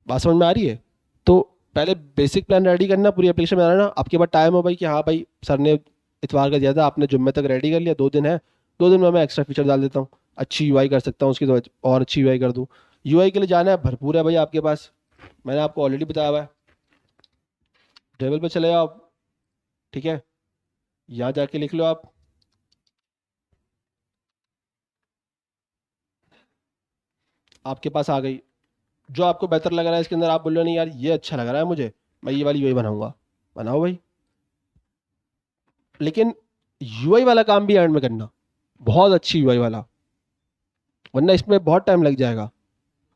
बात समझ में आ रही है? तो पहले बेसिक प्लान रेडी करना, पूरी एप्लीकेशन बनाना, आपके पास टाइम हो भाई कि हाँ भाई सर ने इतवार का दिया था, आपने जुम्मे तक रेडी कर लिया, 2 दिन है, 2 दिन में मैं एक्स्ट्रा फीचर डाल देता हूँ, अच्छी यूआई कर सकता हूँ उसकी, तो और अच्छी यूआई कर दूँ। यूआई के लिए जाना है, भरपूर है भाई आपके पास, मैंने आपको ऑलरेडी बताया हुआ है, टेबल पे चले जाओ आप। ठीक है, यहाँ जाके लिख लो आप, आपके पास आ गई, जो आपको बेहतर लग रहा है इसके अंदर, आप बोल रहे हो नहीं यार ये अच्छा लग रहा है मुझे, मैं ये वाली यूआई बनाऊंगा, बनाओ भाई। लेकिन यूआई वाला काम भी एंड में करना, बहुत अच्छी यूआई वाला, वरना इसमें बहुत टाइम लग जाएगा।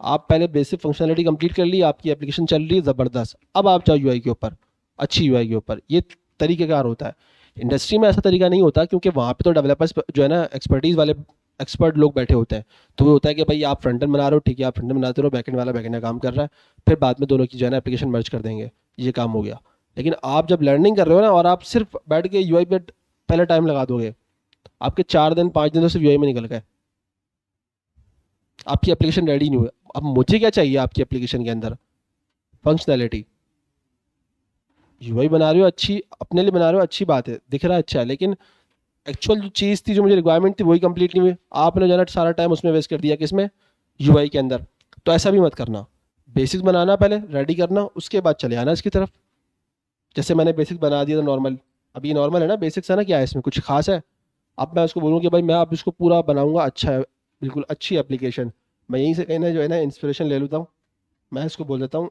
आप पहले बेसिक फंक्शनलिटी कंप्लीट कर ली, आपकी एप्लीकेशन चल रही है ज़बरदस्त, अब आप जाओ यूआई के ऊपर, अच्छी यूआई के ऊपर, ये तरीक़ेकार होता है। इंडस्ट्री में ऐसा तरीका नहीं होता, क्योंकि वहाँ पे तो डेवलपर्स जो है ना, एक्सपर्टीज़ वाले एक्सपर्ट लोग बैठे होते हैं, तो वो होता है कि भाई आप फ्रंट एंड बना रहे हो, ठीक है, आप फ्रंट एंड बनाते रहो, बैक एंड वाला बैक एंड का काम कर रहा है, फिर बाद में दोनों की जो है ना एप्लीकेशन मर्ज कर देंगे, ये काम हो गया। लेकिन आप जब लर्निंग कर रहे हो ना, और आप सिर्फ बैठ के यूआई पे पहले टाइम लगा दोगे, आपके 4 दिन 5 दिन तो सिर्फ यूआई में निकल गए, आपकी एप्लीकेशन रेडी नहीं हुई। अब मुझे क्या चाहिए आपकी एप्लीकेशन के अंदर, फंक्शनैलिटी। यूआई बना रहे हो अच्छी, अपने लिए बना रहे हो, अच्छी बात है, दिख रहा है अच्छा है, लेकिन एक्चुअल जो चीज़ थी, जो मुझे रिक्वायरमेंट थी, वही कंप्लीट नहीं हुई, आपने जो है ना सारा टाइम उसमें वेस्ट कर दिया, किसमें, यूआई के अंदर। तो ऐसा भी मत करना, बेसिक्स बनाना पहले रेडी करना, उसके बाद चले आना इसकी तरफ। जैसे मैंने बेसिक्स बना दिया था नॉर्मल, अब ये नॉर्मल है ना, बेसिक्स है ना, क्या है इसमें कुछ खास है। अब मैं उसको बोलूँ कि भाई मैं अब इसको पूरा बनाऊंगा, अच्छा है, बिल्कुल अच्छी एप्लीकेशन, मैं यहीं से कहीं ना जो है ना इंस्पिरेशन ले लेता हूँ, मैं इसको बोल देता हूँ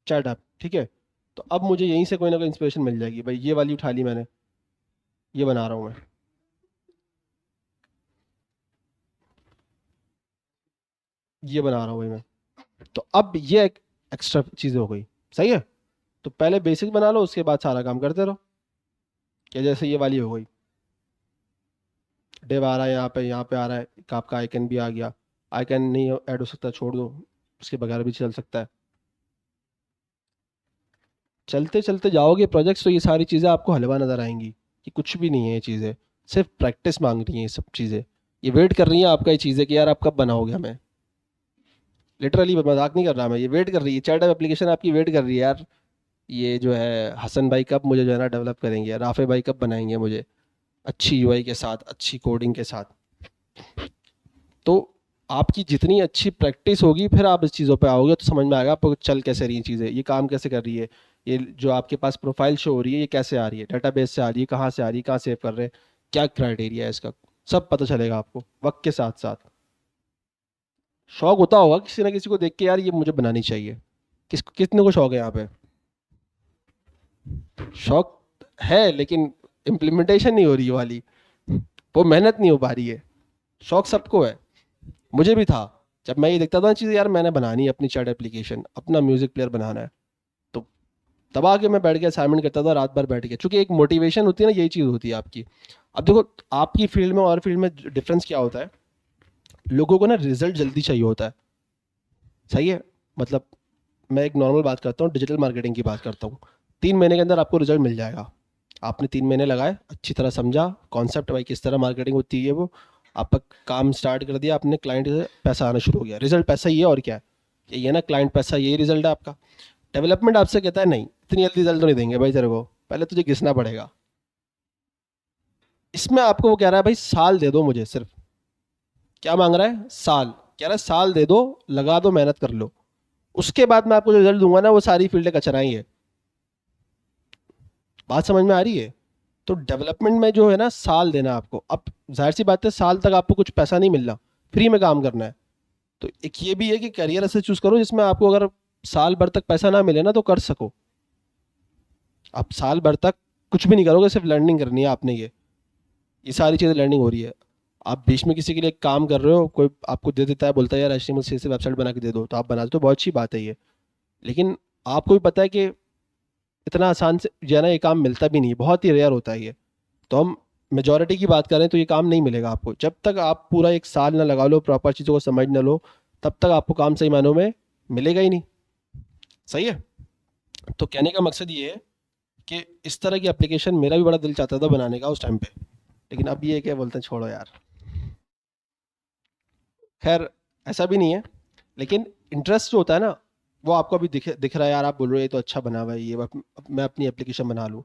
चैट ऐप, ठीक है। तो अब मुझे यहीं से कोई ना कोई इंस्पिरेशन मिल जाएगी, भाई ये वाली उठा ली मैंने, ये बना रहा हूँ मैं। ये बना रहा हूँ भाई मैं। तो अब ये एक एक्स्ट्रा चीज़ हो गई, सही है। तो पहले बेसिक बना लो, उसके बाद सारा काम करते रहो। कि जैसे ये वाली हो गई, डिव आ रहा है यहाँ पे आ रहा है, आपका आइकन भी आ गया। आइकन नहीं ऐड हो सकता, छोड़ दो, उसके बगैर भी चल सकता है। चलते चलते जाओगे प्रोजेक्ट्स तो ये सारी चीज़ें आपको हलवा नज़र आएंगी कि कुछ भी नहीं है ये चीज़ें, सिर्फ प्रैक्टिस मांग रही हैं ये सब चीज़ें। ये वेट कर रही हैं आपका ये चीज़ें कि यार आप कब बनाओगे हमें। लिटरली मजाक नहीं कर रहा मैं, ये वेट कर रही है, चैट एप्लीकेशन आपकी वेट कर रही है यार। ये जो है हसन भाई कब मुझे जो है ना डेवलप करेंगे, राफे भाई कब बनाएंगे मुझे अच्छी यूआई के साथ, अच्छी कोडिंग के साथ। तो आपकी जितनी अच्छी प्रैक्टिस होगी फिर आप इस चीज़ों पे आओगे तो समझ में आएगा आपको चल कैसे रही हैं चीज़ें, ये काम कैसे कर रही है। ये जो आपके पास प्रोफाइल शो हो रही है ये कैसे आ रही है, डाटाबेस से आ रही है, कहाँ से आ रही है, कहाँ सेव कर रहे हैं, क्या क्राइटेरिया है इसका, सब पता चलेगा आपको वक्त के साथ साथ। शौक होता होगा किसी ना किसी को देख के यार ये मुझे बनानी चाहिए। कितने को शौक है यहाँ पे? शौक है लेकिन इम्प्लीमेंटेशन नहीं हो रही है वाली, वो मेहनत नहीं हो पा रही है। शौक सबको है, मुझे भी था। जब मैं ये देखता था ना चीज़ यार मैंने बनानी है अपनी चैट एप्लीकेशन, अपना म्यूजिक प्लेयर बनाना है, तो तब आके मैं बैठ के असाइनमेंट करता था रात भर बैठ के, क्योंकि एक मोटिवेशन होती है ना, यही चीज़ होती है आपकी। अब देखो आपकी फील्ड में और फील्ड में डिफरेंस क्या होता है, लोगों को ना रिजल्ट जल्दी चाहिए होता है, सही है। मतलब मैं एक नॉर्मल बात करता हूँ, डिजिटल मार्केटिंग की बात करता हूँ। 3 महीने के अंदर आपको रिजल्ट मिल जाएगा। आपने 3 महीने लगाए, अच्छी तरह समझा कॉन्सेप्ट भाई किस तरह मार्केटिंग होती है, वो आपका काम स्टार्ट कर दिया आपने, क्लाइंट से पैसा आना शुरू हो गया, रिजल्ट पैसा ही है और क्या है। यही है ना, क्लाइंट पैसा, यही रिजल्ट है आपका। डेवलपमेंट आपसे कहता है नहीं इतनी जल्दी रिजल्ट तो नहीं देंगे भाई तेरे को, पहले तुझे घिसना पड़ेगा। इसमें आपको वो कह रहा है भाई साल दे दो मुझे सिर्फ। क्या मांग रहा है? साल। कह रहा है साल दे दो, लगा दो, मेहनत कर लो, उसके बाद मैं आपको जो रिजल्ट दूंगा ना वो सारी फील्डें कचरा ही है। बात समझ में आ रही है? तो डेवलपमेंट में जो है ना साल देना आपको। अब जाहिर सी बात है साल तक आपको कुछ पैसा नहीं मिलना, फ्री में काम करना है। तो एक ये भी है कि करियर ऐसे चूज करो जिसमें आपको अगर साल भर तक पैसा ना मिले ना तो कर सको। आप साल भर तक कुछ भी नहीं करोगे, सिर्फ लर्निंग करनी है आपने, ये सारी चीज़ें लर्निंग हो रही है। आप बीच में किसी के लिए एक काम कर रहे हो, कोई आपको दे देता है, बोलता है यार HTML से वेबसाइट बना के दे दो, तो आप बना दो, तो बहुत अच्छी बात है ये। लेकिन आपको भी पता है कि इतना आसान से जो है ना ये काम मिलता भी नहीं है, बहुत ही रेयर होता है ये। तो हम मेजोरिटी की बात करें तो ये काम नहीं मिलेगा आपको जब तक आप पूरा एक साल ना लगा लो, प्रॉपर चीज़ों को समझ ना लो, तब तक आपको काम सही मायनों में मिलेगा ही नहीं। सही है। तो कहने का मकसद ये है कि इस तरह की एप्लीकेशन मेरा भी बड़ा दिल चाहता था बनाने का उस टाइम पे, लेकिन अब ये क्या बोलते हैं, छोड़ो यार। खैर ऐसा भी नहीं है, लेकिन इंटरेस्ट जो होता है ना वो आपको अभी दिख रहा है यार, आप बोल रहे हो ये तो अच्छा बना हुआ है, ये मैं अपनी एप्लीकेशन बना लूँ।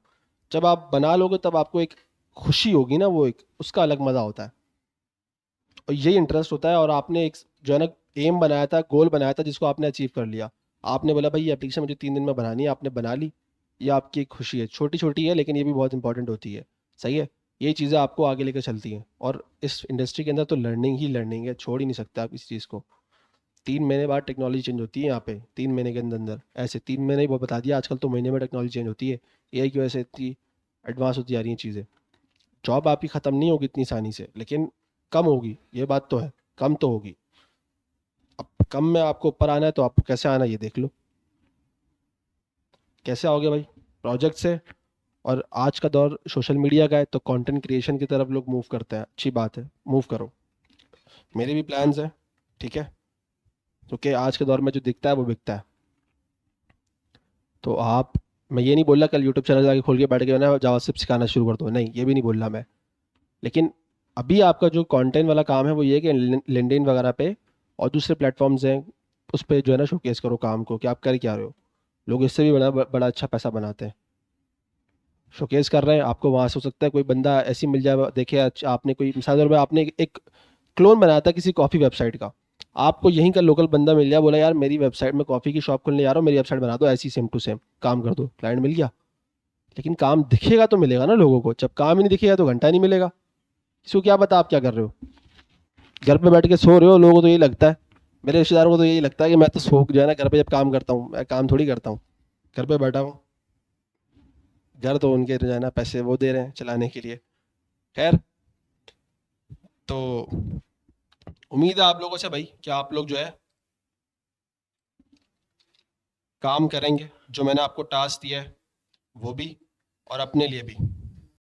जब आप बना लोगे तब आपको एक खुशी होगी ना, वो एक उसका अलग मज़ा होता है। और यही इंटरेस्ट होता है, और आपने एक जो है ना एम बनाया था, गोल बनाया था, जिसको आपने अचीव कर लिया। आपने बोला भाई ये एप्लीकेशन मुझे 3 दिन में बनानी है, आपने बना ली। ये आपकी एक खुशी है, छोटी छोटी है लेकिन ये भी बहुत इंपॉर्टेंट होती है। सही है। ये चीज़ें आपको आगे लेकर चलती हैं, और इस इंडस्ट्री के अंदर तो लर्निंग ही लर्निंग है, छोड़ ही नहीं सकते आप इस चीज़ को। 3 महीने बाद टेक्नोलॉजी चेंज होती है यहाँ पे, 3 महीने के अंदर अंदर, ऐसे 3 महीने ही वो बता दिया, आजकल तो महीने में टेक्नोलॉजी चेंज होती है। एआई की वजह से इतनी एडवांस होती जा रही हैं चीज़ें। जॉब आपकी ख़त्म नहीं होगी इतनी आसानी से, लेकिन कम होगी, ये बात तो है, कम तो होगी। अब कम में आपको ऊपर आना है तो आपको कैसे आना है ये देख लो। कैसे आओगे भाई? प्रोजेक्ट से। और आज का दौर सोशल मीडिया का है तो कंटेंट क्रिएशन की तरफ लोग मूव करते हैं, अच्छी बात है, मूव करो। मेरे भी प्लान्स हैं, ठीक है, क्योंकि आज के दौर में जो दिखता है वो बिकता है। तो आप, मैं ये नहीं बोल रहा कल यूट्यूब चैनल जाके खोल के बैठ के ना जावास्क्रिप्ट सिखाना शुरू कर दो, नहीं ये भी नहीं बोल रहा मैं। लेकिन अभी आपका जो कंटेंट वाला काम है वो ये है कि लिंक्डइन वगैरह पे और दूसरे प्लेटफॉर्म्स हैं, उस पर जो है ना शोकेस करो काम को कि आप कर क्या रहे हो। लोग इससे भी बड़ा बड़ा अच्छा पैसा बनाते हैं, शोकेस कर रहे हैं आपको। वहाँ से हो सकता है कोई बंदा ऐसी मिल जाए, देखे अच्छा आपने कोई मिसाल के तौर पे आपने एक क्लोन बनाया था किसी कॉफ़ी वेबसाइट का, आपको यहीं का लोकल बंदा मिल गया, बोला यार मेरी वेबसाइट में कॉफ़ी की शॉप खोलने जा रहा हूँ, मेरी वेबसाइट बना दो ऐसी सेम टू सेम, काम कर दो, क्लाइंट मिल गया। लेकिन काम दिखेगा तो मिलेगा ना लोगों को, जब काम ही नहीं दिखेगा तो घंटा नहीं मिलेगा। इसको क्या पता आप क्या कर रहे हो, घर पे बैठ के सो रहे हो। लोगों को तो यही लगता है, मेरे रिश्तेदारों को तो यही लगता है कि मैं तो सो जो है ना घर पे जब काम करता हूँ, मैं काम थोड़ी करता हूँ, घर पे बैठा हूँ। घर तो उनके जो है ना पैसे वो दे रहे हैं चलाने के लिए। खैर, तो उम्मीद है आप लोगों से भाई कि आप लोग जो है काम करेंगे, जो मैंने आपको टास्क दिया है वो भी और अपने लिए भी।